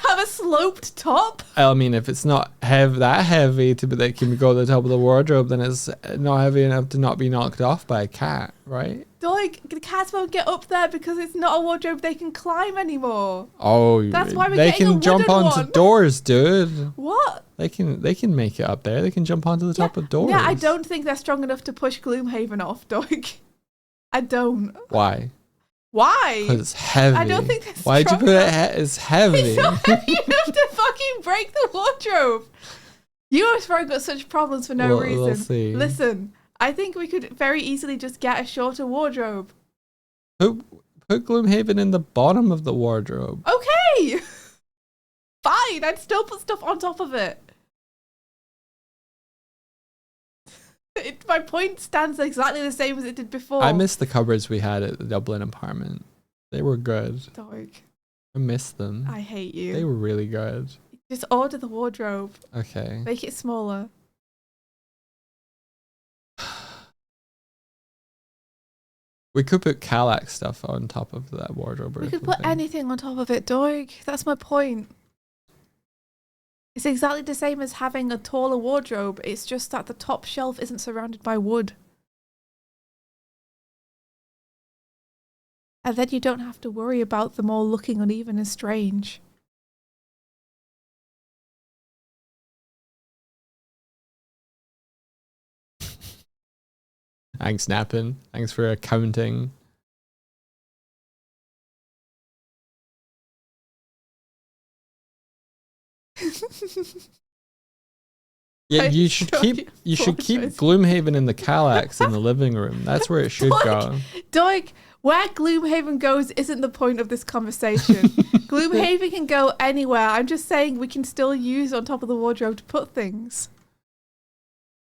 Speaker 2: have a sloped top?
Speaker 1: I mean, if it's not that heavy to be that can go to the top of the wardrobe, then it's not heavy enough to not be knocked off by a cat, right?
Speaker 2: Doig, the cats won't get up there because it's not a wardrobe they can climb anymore.
Speaker 1: Oh,
Speaker 2: That's why we're
Speaker 1: they
Speaker 2: getting a
Speaker 1: can jump
Speaker 2: wooden
Speaker 1: onto
Speaker 2: one.
Speaker 1: doors, dude.
Speaker 2: What?
Speaker 1: They can make it up there. They can jump onto the top of doors.
Speaker 2: Yeah, I don't think they're strong enough to push Gloomhaven off, Doig. I don't.
Speaker 1: Why?
Speaker 2: Why?
Speaker 1: Because it's heavy.
Speaker 2: I don't think that's
Speaker 1: Why'd you
Speaker 2: strong
Speaker 1: put it?
Speaker 2: enough.
Speaker 1: It's heavy.
Speaker 2: It's not heavy enough to fucking break the wardrobe. You have throwing up such problems for no reason.
Speaker 1: We'll see.
Speaker 2: Listen, I think we could very easily just get a shorter wardrobe.
Speaker 1: Put Gloomhaven in the bottom of the wardrobe.
Speaker 2: Okay. Fine, I'd still put stuff on top of it. My point stands exactly the same as it did before.
Speaker 1: I miss the cupboards we had at the Dublin apartment. They were good.
Speaker 2: Doig,
Speaker 1: I miss them.
Speaker 2: I hate you.
Speaker 1: They were really good.
Speaker 2: Just order the wardrobe.
Speaker 1: Okay.
Speaker 2: Make it smaller.
Speaker 1: We could put Kallax stuff on top of that wardrobe. Or
Speaker 2: We could put
Speaker 1: something.
Speaker 2: anything on top of it, Doig. That's my point. It's exactly the same as having a taller wardrobe. It's just that the top shelf isn't surrounded by wood. And then you don't have to worry about them all looking uneven and strange.
Speaker 1: Thanks, Nappin. Thanks for accounting. Yeah,
Speaker 2: I'm
Speaker 1: you should
Speaker 2: sorry,
Speaker 1: keep
Speaker 2: apologise.
Speaker 1: Gloomhaven in the Kallax in the living room. That's where it should go.
Speaker 2: Doig, where Gloomhaven goes isn't the point of this conversation. Gloomhaven can go anywhere. I'm just saying we can still use on top of the wardrobe to put things.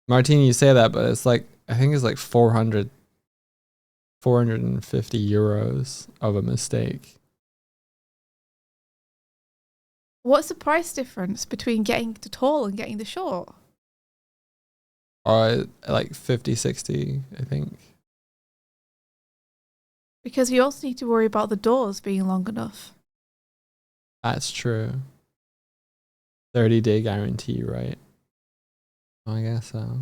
Speaker 1: Martini, you say that, but it's like, I think it's like 450 euros of a mistake.
Speaker 2: What's the price difference between getting the tall and getting the short?
Speaker 1: Or like 50, 60, I think.
Speaker 2: Because you also need to worry about the doors being long enough.
Speaker 1: That's true. 30-day guarantee, right? I guess so.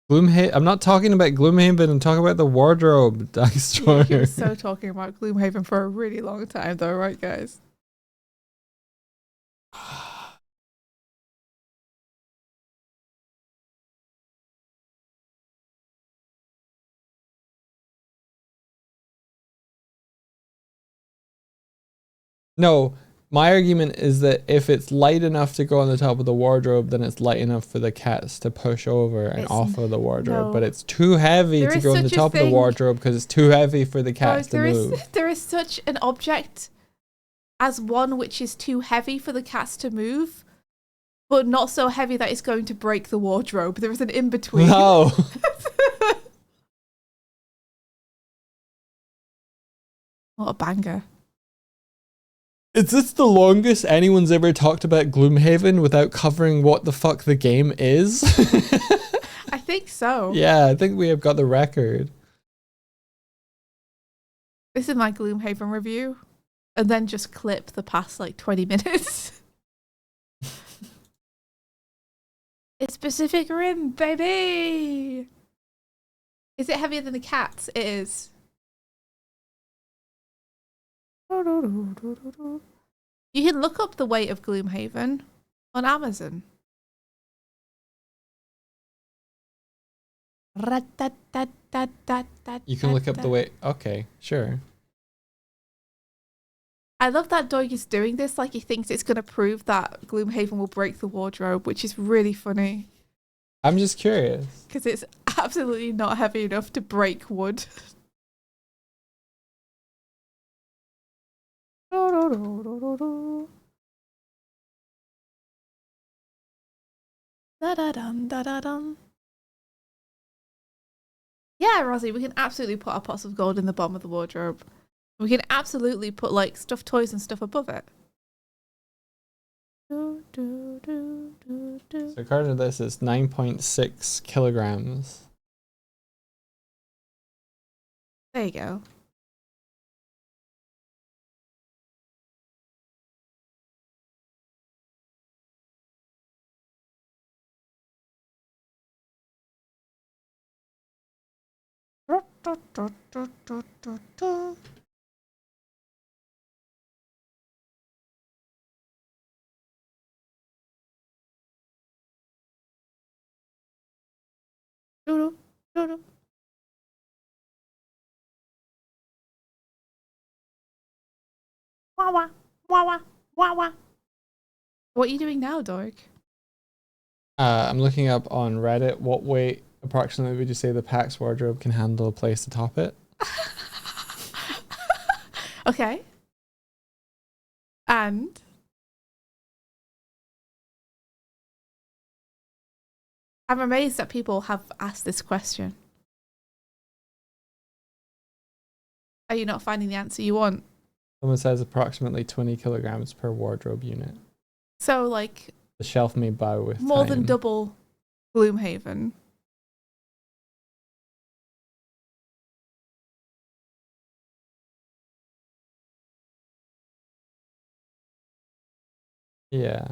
Speaker 1: I'm not talking about Gloomhaven. I'm talking about the wardrobe, Destroyer.
Speaker 2: You're so talking about Gloomhaven for a really long time though, right guys?
Speaker 1: No, my argument is that if it's light enough to go on the top of the wardrobe, then it's light enough for the cats to push over and
Speaker 2: It's
Speaker 1: off of the wardrobe.
Speaker 2: no.
Speaker 1: But it's too heavy
Speaker 2: There
Speaker 1: to
Speaker 2: is
Speaker 1: go on the
Speaker 2: such a
Speaker 1: top of the
Speaker 2: thing.
Speaker 1: wardrobe because it's too heavy for the cats to move.
Speaker 2: There is such an object as one which is too heavy for the cats to move, but not so heavy that it's going to break the wardrobe. There is an in-between.
Speaker 1: No.
Speaker 2: What a banger.
Speaker 1: Is this the longest anyone's ever talked about Gloomhaven without covering what the fuck the game is?
Speaker 2: I think so.
Speaker 1: Yeah, I think we have got the record.
Speaker 2: This is my Gloomhaven review. And then just clip the past like 20 minutes. It's Pacific Rim, baby! Is it heavier than the cats? It is. You can look up the weight of Gloomhaven on Amazon.
Speaker 1: You can look up the weight. Okay, sure.
Speaker 2: I love that Doig is doing this like he thinks it's going to prove that Gloomhaven will break the wardrobe, which is really funny.
Speaker 1: I'm just curious.
Speaker 2: Because it's absolutely not heavy enough to break wood. Da-da-dum, da-da-dum. Yeah, Rosie, we can absolutely put our pots of gold in the bottom of the wardrobe. We can absolutely put like stuffed toys and stuff above it.
Speaker 1: So according to this, it's 9.6 kilograms.
Speaker 2: There you go. Wah wah wah wah wah wah. What are you doing now, Dork?
Speaker 1: I'm looking up on Reddit. What weight approximately would you say the PAX wardrobe can handle? A place to top it?
Speaker 2: Okay. And I'm amazed that people have asked this question. Are you not finding the answer you want?
Speaker 1: Someone says approximately 20 kilograms per wardrobe unit.
Speaker 2: So, like,
Speaker 1: The shelf may bow with
Speaker 2: more
Speaker 1: time.
Speaker 2: than double Gloomhaven.
Speaker 1: Yeah.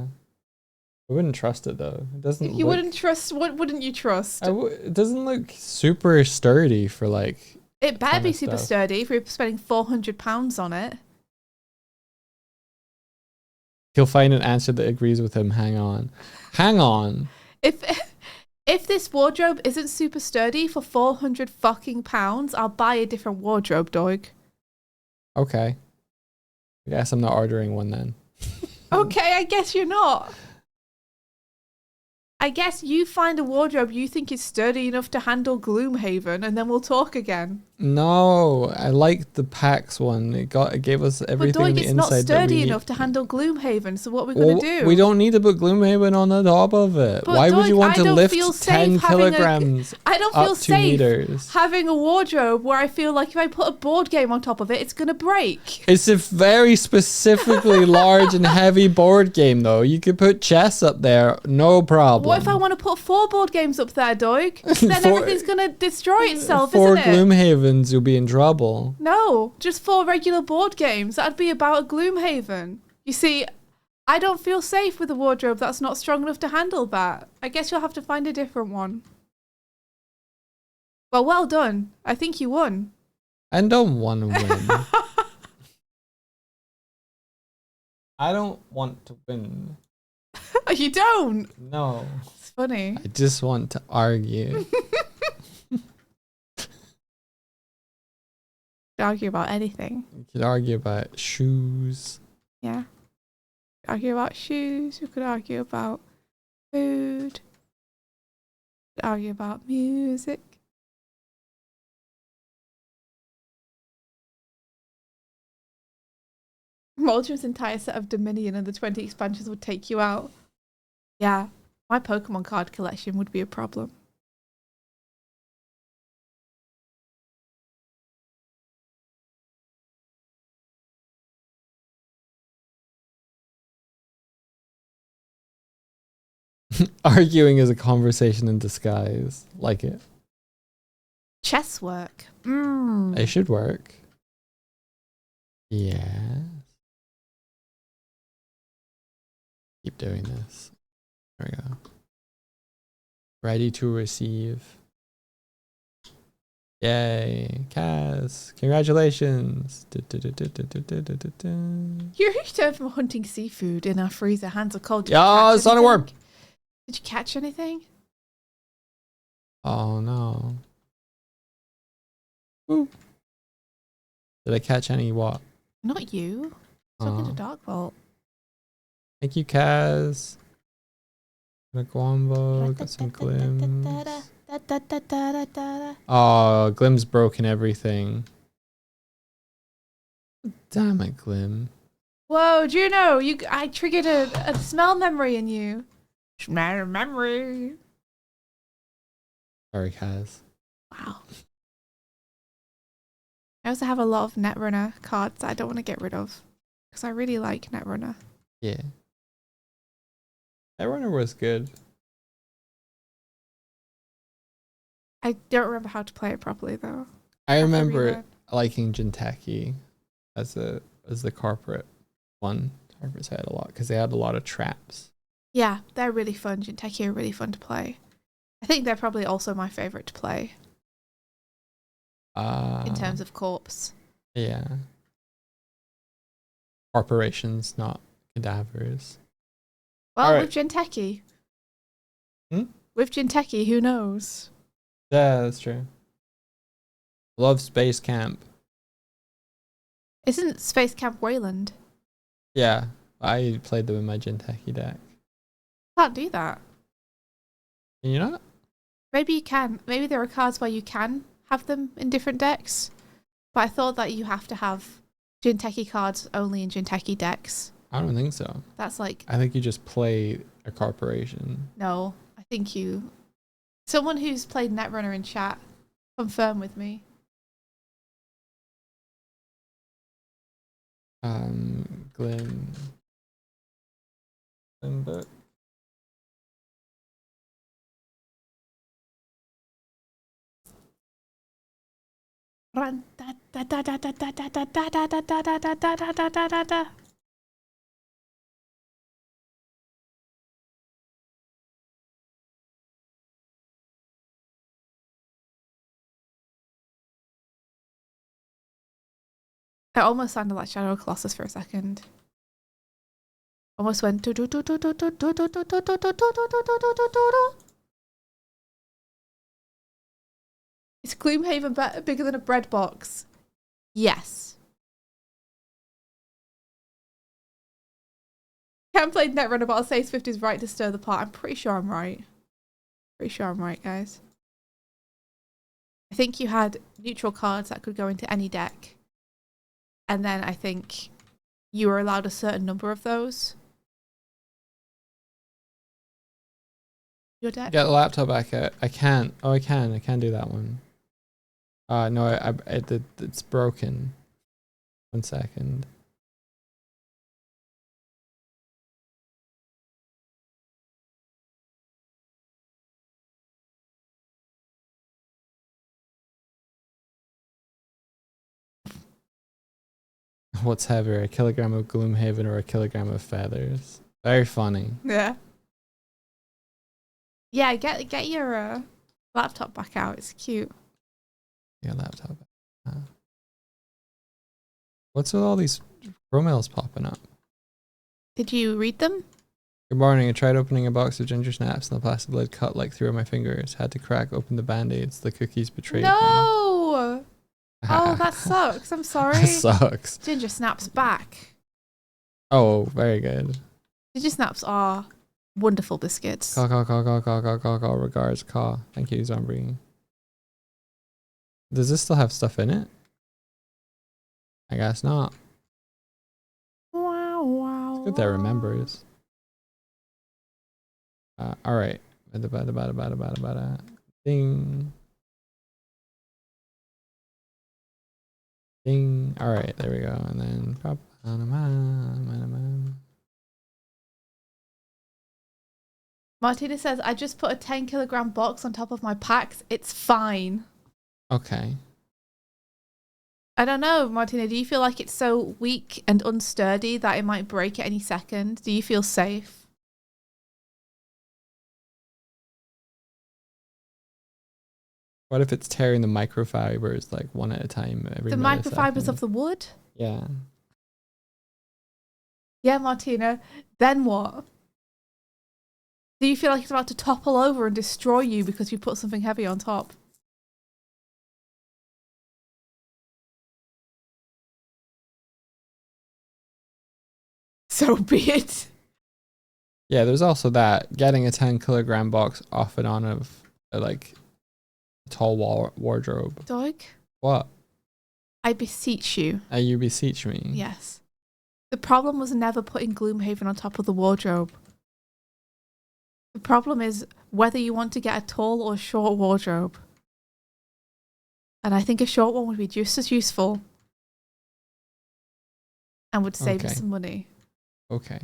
Speaker 1: I wouldn't trust it though. It doesn't.
Speaker 2: You wouldn't trust. What wouldn't you trust?
Speaker 1: It doesn't look super sturdy for like.
Speaker 2: It better
Speaker 1: kind
Speaker 2: be
Speaker 1: of
Speaker 2: super
Speaker 1: stuff.
Speaker 2: sturdy if you're spending £400 on it.
Speaker 1: He'll find an answer that agrees with him. Hang on. Hang on.
Speaker 2: If this wardrobe isn't super sturdy for £400 fucking pounds, I'll buy a different wardrobe, dog.
Speaker 1: Okay. I guess I'm not ordering one then.
Speaker 2: Okay, I guess you're not. I guess you find a wardrobe you think is sturdy enough to handle Gloomhaven, and then we'll talk again.
Speaker 1: No, I like the PAX one. It gave us everything
Speaker 2: But
Speaker 1: on
Speaker 2: Doig,
Speaker 1: the
Speaker 2: it's not
Speaker 1: inside that we
Speaker 2: sturdy
Speaker 1: need.
Speaker 2: enough to handle Gloomhaven, so what are we going to do?
Speaker 1: We don't need to put Gloomhaven on the top of it.
Speaker 2: But
Speaker 1: Why would
Speaker 2: Doig,
Speaker 1: you want
Speaker 2: I
Speaker 1: to
Speaker 2: don't
Speaker 1: lift
Speaker 2: feel
Speaker 1: 10
Speaker 2: safe having
Speaker 1: kilograms
Speaker 2: I don't feel
Speaker 1: up 2
Speaker 2: safe
Speaker 1: meters?
Speaker 2: having a wardrobe where I feel like if I put a board game on top of it, it's going to break.
Speaker 1: It's a very specifically large and heavy board game, though. You could put chess up there, no problem.
Speaker 2: What if I want to put 4 board games up there, Doig? Then everything's going to destroy itself,
Speaker 1: 4
Speaker 2: isn't it?
Speaker 1: Gloomhavens, you'll be in trouble.
Speaker 2: No, just 4 regular board games. That'd be about a Gloomhaven. You see, I don't feel safe with a wardrobe that's not strong enough to handle that. I guess you'll have to find a different one. Well done. I think you won.
Speaker 1: I don't want to win. I don't want to win.
Speaker 2: You don't.
Speaker 1: No.
Speaker 2: It's funny.
Speaker 1: I just want to argue.
Speaker 2: Argue about anything.
Speaker 1: You could argue about shoes.
Speaker 2: Yeah. Argue about shoes. We could argue about food. We could argue about music. Moldrim's entire set of Dominion and the 20 expansions would take you out. Yeah, my Pokemon card collection would be a problem.
Speaker 1: Arguing is a conversation in disguise. Like it.
Speaker 2: Chess work.
Speaker 1: It should work. Yeah. Keep doing this. There we go. Ready to receive. Yay. Kaz. Congratulations.
Speaker 2: You returned from hunting seafood in our freezer. Hands are cold.
Speaker 1: Yeah, it's not a worm.
Speaker 2: Did you catch anything?
Speaker 1: Oh no. Ooh. Did I catch any what?
Speaker 2: Not you. Talking to Dark Vault.
Speaker 1: Thank you, Kaz. Got a Guambo, got some glims. Oh, Glim's broken everything. Damn it, Glim.
Speaker 2: Whoa, Juno! I triggered a smell memory in you. Smell memory.
Speaker 1: Sorry, Kaz.
Speaker 2: Wow. I also have a lot of Netrunner cards that I don't want to get rid of because I really like Netrunner.
Speaker 1: Yeah. That runner was good.
Speaker 2: I don't remember how to play it properly though.
Speaker 1: I remember liking Jinteki as the corporate one. Corporates had a lot because they had a lot of traps.
Speaker 2: Yeah, they're really fun. Jinteki are really fun to play. I think they're probably also my favorite to play in terms of corpse.
Speaker 1: Yeah. Corporations, not cadavers.
Speaker 2: Well,
Speaker 1: right.
Speaker 2: with Jinteki.
Speaker 1: Hmm?
Speaker 2: With Jinteki, who knows?
Speaker 1: Yeah, that's true. Love Space Camp.
Speaker 2: Isn't Space Camp Wayland?
Speaker 1: Yeah, I played them in my Jinteki deck.
Speaker 2: Can't do that.
Speaker 1: Can you not?
Speaker 2: Maybe you can. Maybe there are cards where you can have them in different decks. But I thought that you have to have Jinteki cards only in Jinteki decks.
Speaker 1: I don't think so.
Speaker 2: That's like...
Speaker 1: I think you just play a corporation.
Speaker 2: No, I think you... Someone who's played Netrunner in chat, confirm with me.
Speaker 1: Glim book.
Speaker 2: Run da da da da da da da da da da da da da da da da da da da. It almost sounded like Shadow Colossus for a second. Almost went. Is Gloomhaven bigger than a bread box? Yes. Can't play Netrunner, but I'll say Swift is right to stir the pot. I'm pretty sure I'm right. Pretty sure I'm right, guys. I think you had neutral cards that could go into any deck. And then I think you were allowed a certain number of those. Your deck?
Speaker 1: Get the laptop back out. I can't. Oh, I can. I can do that one. No, it's broken. 1 second. What's heavier, a kilogram of Gloomhaven or a kilogram of feathers? Very funny.
Speaker 2: Yeah. Yeah, get your laptop back out. It's cute.
Speaker 1: Your laptop. What's with all these mails popping up?
Speaker 2: Did you read them?
Speaker 1: Good morning. I tried opening a box of ginger snaps and the plastic lid cut like through my fingers. Had to crack open the band-aids. The cookies betrayed me.
Speaker 2: No! Oh, that sucks. I'm sorry.
Speaker 1: That sucks.
Speaker 2: Ginger snaps back.
Speaker 1: Oh, very good.
Speaker 2: Ginger snaps are wonderful biscuits.
Speaker 1: Call. Regards, call. Thank you, Zombie. Does this still have stuff in it? I guess not.
Speaker 2: Wow, wow.
Speaker 1: It's good that it remembers. All right. Ding. Ding. All right, there we go. And then
Speaker 2: Martina says, I just put a 10-kilogram box on top of my PAX. It's fine.
Speaker 1: okay.
Speaker 2: I don't know, Martina. Do you feel like it's so weak and unsturdy that it might break at any second? Do you feel safe?
Speaker 1: What if it's tearing the microfibers like one at a time every
Speaker 2: The microfibers of the wood?
Speaker 1: Yeah.
Speaker 2: Yeah, Martina. Then what? Do you feel like it's about to topple over and destroy you because you put something heavy on top? So be it.
Speaker 1: Yeah, there's also that. Getting a 10-kilogram box off and on of like a tall wardrobe.
Speaker 2: Doug,
Speaker 1: What?
Speaker 2: I beseech you.
Speaker 1: You beseech me.
Speaker 2: Yes. The problem was never putting Gloomhaven on top of the wardrobe. The problem is whether you want to get a tall or short wardrobe. And I think a short one would be just as useful. And would save you
Speaker 1: Okay.
Speaker 2: some money.
Speaker 1: Okay.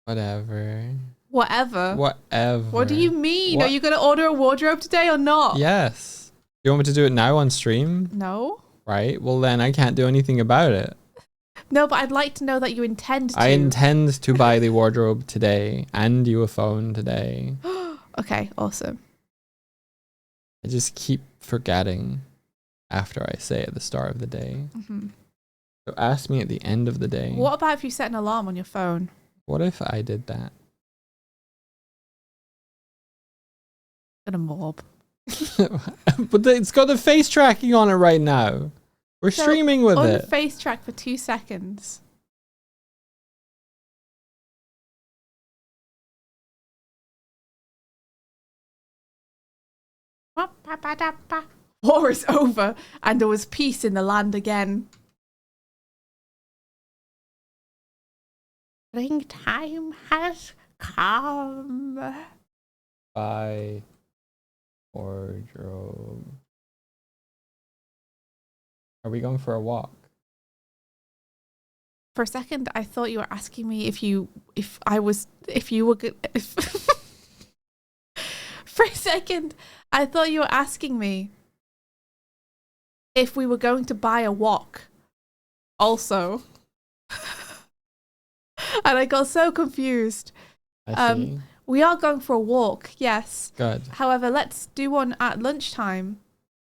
Speaker 1: Whatever.
Speaker 2: Whatever.
Speaker 1: Whatever.
Speaker 2: What do you mean?
Speaker 1: What?
Speaker 2: Are you going to order a wardrobe today or not?
Speaker 1: Yes. You want me to do it now on stream?
Speaker 2: No.
Speaker 1: Right. Well, then I can't do anything about it.
Speaker 2: No, but I'd like to know that you intend to.
Speaker 1: I intend to buy the wardrobe today and you a phone today.
Speaker 2: Okay, awesome.
Speaker 1: I just keep forgetting after I say at the start of the day.
Speaker 2: Mm-hmm.
Speaker 1: So ask me at the end of the day.
Speaker 2: What about if you set an alarm on your phone?
Speaker 1: What if I did that?
Speaker 2: Gonna mob.
Speaker 1: But it's got the face tracking on it right now. We're
Speaker 2: So,
Speaker 1: streaming with
Speaker 2: On
Speaker 1: it.
Speaker 2: face track for 2 seconds. War is over, and there was peace in the land again.
Speaker 3: Springtime has come.
Speaker 1: Buy wardrobe. Are we going for a walk?
Speaker 2: For a second, I thought you were asking me if you were good. For a second, I thought you were asking me if we were going to buy a walk. Also, and I got so confused.
Speaker 1: I see.
Speaker 2: We are going for a walk, yes.
Speaker 1: Good.
Speaker 2: However, let's do one at lunchtime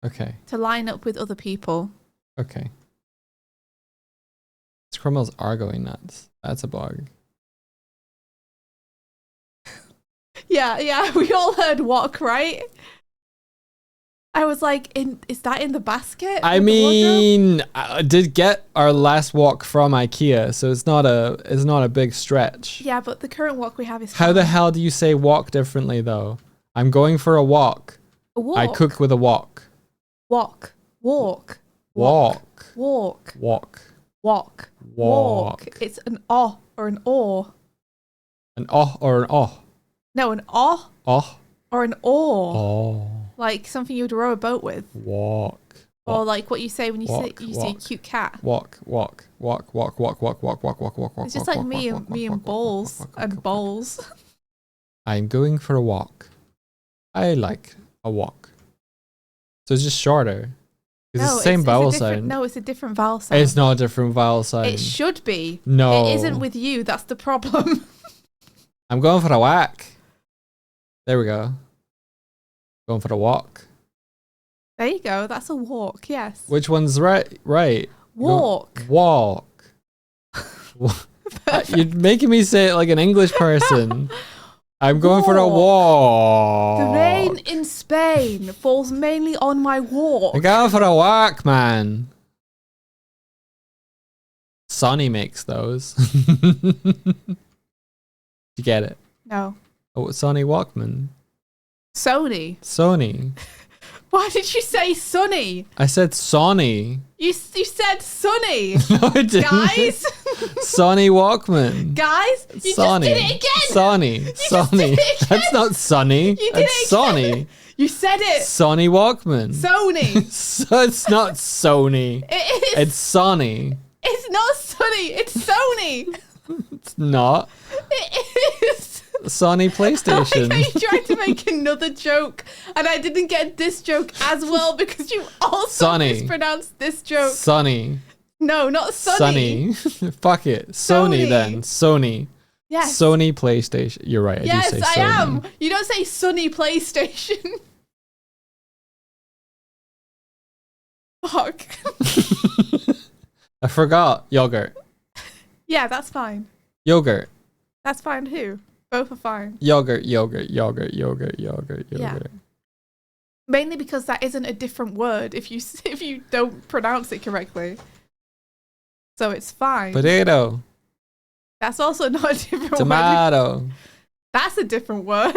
Speaker 1: Okay.
Speaker 2: to line up with other people.
Speaker 1: Okay. Scrimmels are going nuts. That's a bug.
Speaker 2: Yeah, we all heard walk, right? I was like, is that in the basket?
Speaker 1: I
Speaker 2: with the wardrobe?
Speaker 1: mean, I did get our last walk from IKEA, so it's not a big stretch.
Speaker 2: Yeah, but the current walk we have is
Speaker 1: How the
Speaker 2: fine.
Speaker 1: hell do you say walk differently though? I'm going for a walk.
Speaker 2: A walk.
Speaker 1: I cook with a wok.
Speaker 2: Walk. Walk.
Speaker 1: Walk.
Speaker 2: Walk.
Speaker 1: Walk.
Speaker 2: Walk.
Speaker 1: Walk.
Speaker 2: It's an or an or.
Speaker 1: An oh or an oh.
Speaker 2: No, an or
Speaker 1: Oh.
Speaker 2: or an or.
Speaker 1: Oh.
Speaker 2: Like something you would row a boat with.
Speaker 1: Walk.
Speaker 2: Or like what you say when you
Speaker 1: Walk,
Speaker 2: see a
Speaker 1: walk.
Speaker 2: cute cat.
Speaker 1: Walk. Walk. Walk. Walk. Walk. Walk. Walk. Walk. Walk. Walk. Walk.
Speaker 2: It's just
Speaker 1: walk,
Speaker 2: like
Speaker 1: walk,
Speaker 2: me
Speaker 1: walk,
Speaker 2: and
Speaker 1: walk,
Speaker 2: me
Speaker 1: walk,
Speaker 2: and
Speaker 1: walk,
Speaker 2: bowls
Speaker 1: walk, walk,
Speaker 2: and
Speaker 1: walk, walk.
Speaker 2: bowls.
Speaker 1: I'm going for a walk. I like a walk. So it's just shorter. It's the same vowel
Speaker 2: a different-
Speaker 1: sound.
Speaker 2: No, it's a different vowel sound.
Speaker 1: It's not a different vowel sound.
Speaker 2: It should be.
Speaker 1: No.
Speaker 2: It isn't with you. That's the problem.
Speaker 1: I'm going for a whack. There we go. Going for a walk.
Speaker 2: There you go. That's a walk. Yes.
Speaker 1: Which one's right? Right.
Speaker 2: Walk.
Speaker 1: Walk. You're making me say it like an English person. I'm going for a walk.
Speaker 2: The rain in Spain falls mainly on my walk.
Speaker 1: I'm going for a walk, man. Sonny makes those. You get it?
Speaker 2: No.
Speaker 1: Oh, Sony Walkman.
Speaker 2: Sony.
Speaker 1: Sony.
Speaker 2: Why did you say Sonny?
Speaker 1: I said Sony.
Speaker 2: You said Sonny.
Speaker 1: No, I didn't.
Speaker 2: Guys.
Speaker 1: Sony Walkman.
Speaker 2: Guys, you
Speaker 1: Sony.
Speaker 2: just did it again.
Speaker 1: Sony.
Speaker 2: just
Speaker 1: Sony.
Speaker 2: did it again.
Speaker 1: That's not Sonny.
Speaker 2: You did
Speaker 1: That's
Speaker 2: it again.
Speaker 1: Sony.
Speaker 2: You said it.
Speaker 1: Sony Walkman.
Speaker 2: Sony.
Speaker 1: So it's not Sony.
Speaker 2: It is.
Speaker 1: It's Sony.
Speaker 2: It's not Sonny. It's Sony.
Speaker 1: It's not.
Speaker 2: It is.
Speaker 1: Sony PlayStation.
Speaker 2: You tried to make another joke, and I didn't get this joke as well because you also
Speaker 1: Sonny.
Speaker 2: mispronounced this joke.
Speaker 1: Sony.
Speaker 2: No, not Sonny.
Speaker 1: Sonny. Fuck it. Sony
Speaker 2: Sony.
Speaker 1: then. Sony.
Speaker 2: Yes.
Speaker 1: Sony PlayStation. You're right. I
Speaker 2: Yes,
Speaker 1: do say
Speaker 2: I
Speaker 1: Sony.
Speaker 2: am. You don't say Sonny PlayStation. Fuck.
Speaker 1: I forgot. Yogurt.
Speaker 2: Yeah, that's fine.
Speaker 1: Yogurt.
Speaker 2: That's fine too. Both are fine.
Speaker 1: Yogurt. Yogurt. Yogurt. Yogurt. Yogurt.
Speaker 2: Yeah.
Speaker 1: Yogurt.
Speaker 2: Mainly because that isn't a different word if you don't pronounce it correctly. So it's fine.
Speaker 1: Potato.
Speaker 2: That's also not a different word.
Speaker 1: Tomato.
Speaker 2: That's a different word.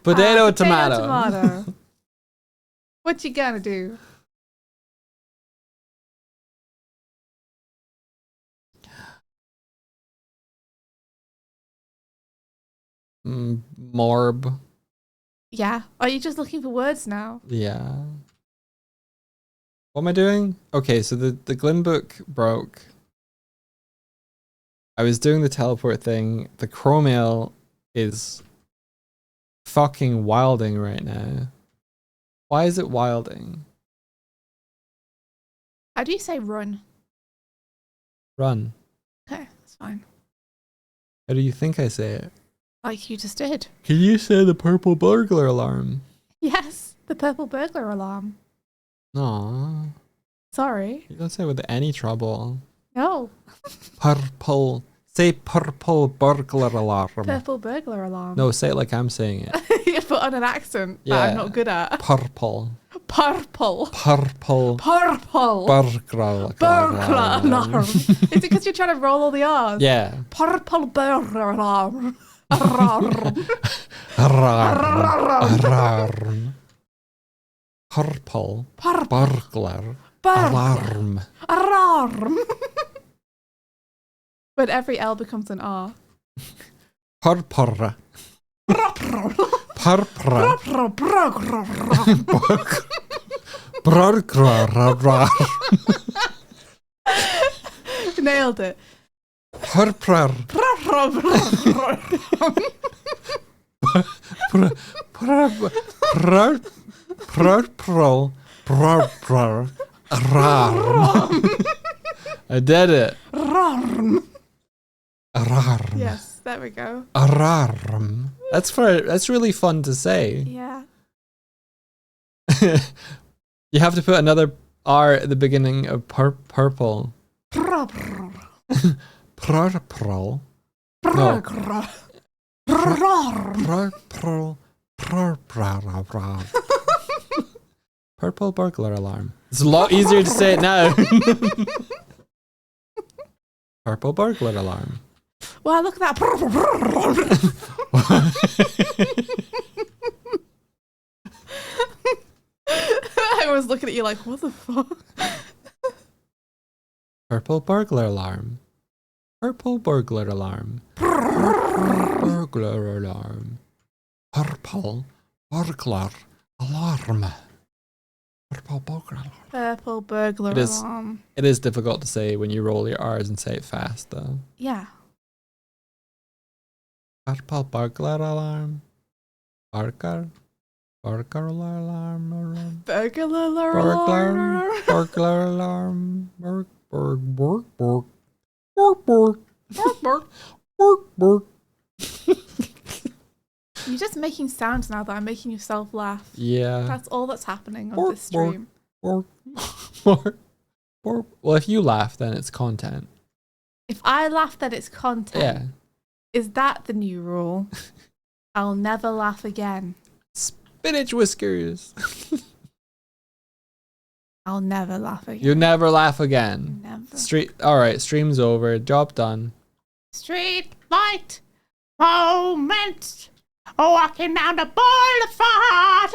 Speaker 1: Potato.
Speaker 2: Potato,
Speaker 1: Tomato.
Speaker 2: tomato. What you gonna do?
Speaker 1: Morb.
Speaker 2: Yeah. Are you just looking for words now?
Speaker 1: Yeah. What am I doing? Okay, so the Glim book broke. I was doing the teleport thing. The Chromail is fucking wilding right now. Why is it wilding?
Speaker 2: How do you say run?
Speaker 1: Run.
Speaker 2: Okay, that's fine.
Speaker 1: How do you think I say it?
Speaker 2: Like you just did.
Speaker 1: Can you say the purple burglar alarm?
Speaker 2: Yes, the purple burglar alarm.
Speaker 1: Aw.
Speaker 2: Sorry.
Speaker 1: You don't say it with any trouble.
Speaker 2: No.
Speaker 1: Purple. Say purple burglar alarm.
Speaker 2: Purple burglar alarm.
Speaker 1: No, say it like I'm saying it.
Speaker 2: You put on an accent that
Speaker 1: Yeah.
Speaker 2: I'm not good at.
Speaker 1: Purple.
Speaker 2: Purple.
Speaker 1: Purple.
Speaker 2: Purple.
Speaker 1: Burglar
Speaker 2: Burglar alarm. Is it because you're trying to roll all the R's?
Speaker 1: Yeah.
Speaker 2: Purple burglar alarm. Alarm.
Speaker 1: Alarm. Purple. Burglar. Alarm.
Speaker 2: Alarm. When every L becomes an R.
Speaker 1: Purpura. Purpura. Burglar.
Speaker 2: Nailed it.
Speaker 1: Purpura. Purple. Burglar. Alarm. I did it. Alarm.
Speaker 2: Yes, there we go.
Speaker 1: Alarm. That's really fun to say.
Speaker 2: Yeah.
Speaker 1: You have to put another R at the beginning of purple. Purple. No. Purple. Purple burglar alarm. It's a lot easier to say it now. Purple burglar alarm.
Speaker 2: Wow, look at that. I was looking at you like, what the fuck?
Speaker 1: Purple burglar alarm. Purple burglar alarm. Burglar alarm. Purple burglar alarm. Purple burglar alarm.
Speaker 2: Purple burglar
Speaker 1: It is.
Speaker 2: alarm.
Speaker 1: It is difficult to say when you roll your R's and say it fast, though.
Speaker 2: Yeah.
Speaker 1: Purple burglar alarm. Burglar. Burglar alarm.
Speaker 2: Burglar alarm.
Speaker 1: Burglar alarm. Burg.
Speaker 2: You're just making sounds now that I'm making yourself laugh.
Speaker 1: Yeah.
Speaker 2: That's all that's happening on this stream.
Speaker 1: Well, if you laugh, then it's content.
Speaker 2: If I laugh, then it's content.
Speaker 1: Yeah.
Speaker 2: Is that the new rule? I'll never laugh again.
Speaker 1: Spinach whiskers.
Speaker 2: I'll never laugh again.
Speaker 1: You never laugh again.
Speaker 2: Never.
Speaker 1: All right, stream's over. Job done.
Speaker 3: Street fight moment. Walking down the boulevard.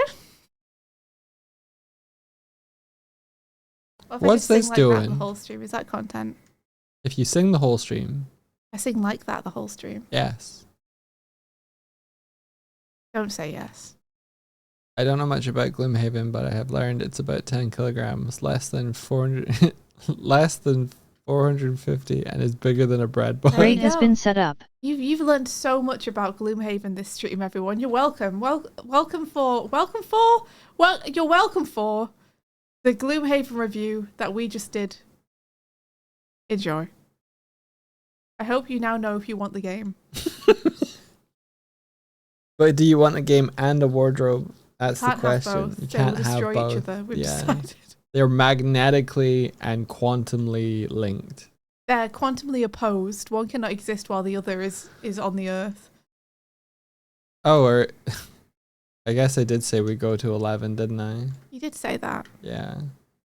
Speaker 2: What if I
Speaker 1: What's
Speaker 2: just sing
Speaker 1: this
Speaker 2: like that
Speaker 1: doing?
Speaker 2: the whole stream? Is that content?
Speaker 1: If you sing the whole stream,
Speaker 2: I sing like that the whole stream.
Speaker 1: yes.
Speaker 2: Don't say yes.
Speaker 1: I don't know much about Gloomhaven, but I have learned it's about 10 kilograms, less than 400, less than 450, and is bigger than a bread ball.
Speaker 2: There you
Speaker 5: Raid has
Speaker 2: go.
Speaker 5: been set up.
Speaker 2: You've learned so much about Gloomhaven this stream, everyone. You're welcome. You're welcome for the Gloomhaven review that we just did. Enjoy. I hope you now know if you want the game.
Speaker 1: But do you want a game and a wardrobe? That's the
Speaker 2: Can't have
Speaker 1: question.
Speaker 2: both.
Speaker 1: You
Speaker 2: They
Speaker 1: can't
Speaker 2: will
Speaker 1: have
Speaker 2: destroy
Speaker 1: both.
Speaker 2: each other. We've
Speaker 1: Yeah.
Speaker 2: decided.
Speaker 1: They're magnetically and quantumly linked.
Speaker 2: They're quantumly opposed. One cannot exist while the other is on the earth.
Speaker 1: Oh, or I guess I did say we go to 11, didn't I?
Speaker 2: You did say that.
Speaker 1: Yeah.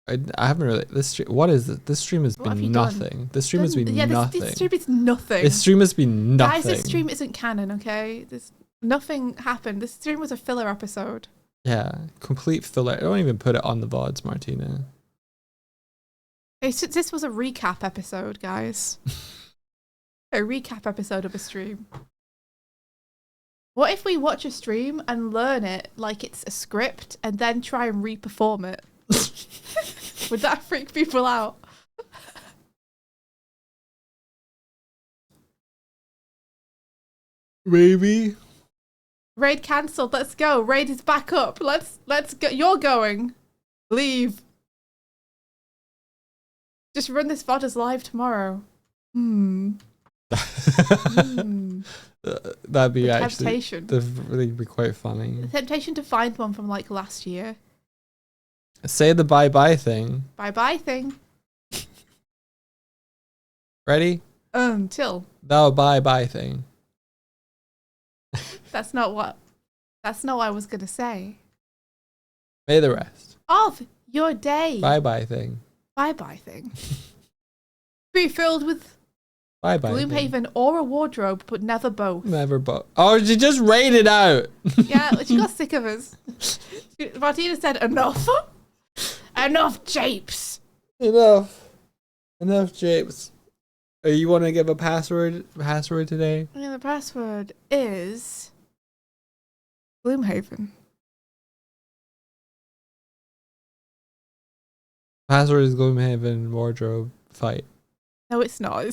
Speaker 1: I haven't really. What is it? This stream has
Speaker 2: What have
Speaker 1: been
Speaker 2: you done?
Speaker 1: nothing. This stream has been
Speaker 2: Yeah,
Speaker 1: nothing.
Speaker 2: this stream is nothing.
Speaker 1: This stream has been nothing.
Speaker 2: Guys, this stream isn't canon, okay? Nothing happened. This stream was a filler episode.
Speaker 1: Yeah, complete filler. I don't even put it on the VODs, Martina.
Speaker 2: This was a recap episode, guys. A recap episode of a stream. What if we watch a stream and learn it like it's a script and then try and re-perform it? Would that freak people out?
Speaker 1: Maybe.
Speaker 2: Raid cancelled. Let's go. Raid is back up. Let's go. You're going. Leave. Just run this VOD as live tomorrow.
Speaker 1: That'd be
Speaker 2: The
Speaker 1: actually.
Speaker 2: temptation.
Speaker 1: That'd really be quite funny.
Speaker 2: The temptation to find one from like last year.
Speaker 1: Say the bye-bye thing.
Speaker 2: Bye-bye thing.
Speaker 1: Ready?
Speaker 2: Until.
Speaker 1: The bye-bye thing.
Speaker 2: That's not what I was going to say.
Speaker 1: May the rest.
Speaker 2: Of your day.
Speaker 1: Bye-bye thing.
Speaker 2: Bye-bye thing. Be filled with
Speaker 1: Bye-bye thing.
Speaker 2: Gloomhaven or a wardrobe, but never both.
Speaker 1: Never both. Oh, she just rated out.
Speaker 2: Yeah, she got sick of us. Martina said, enough. Enough japes.
Speaker 1: Enough, Japes. You want to give a password today?
Speaker 2: Yeah, the password is Gloomhaven.
Speaker 1: Password is Gloomhaven wardrobe fight.
Speaker 2: No, it's not.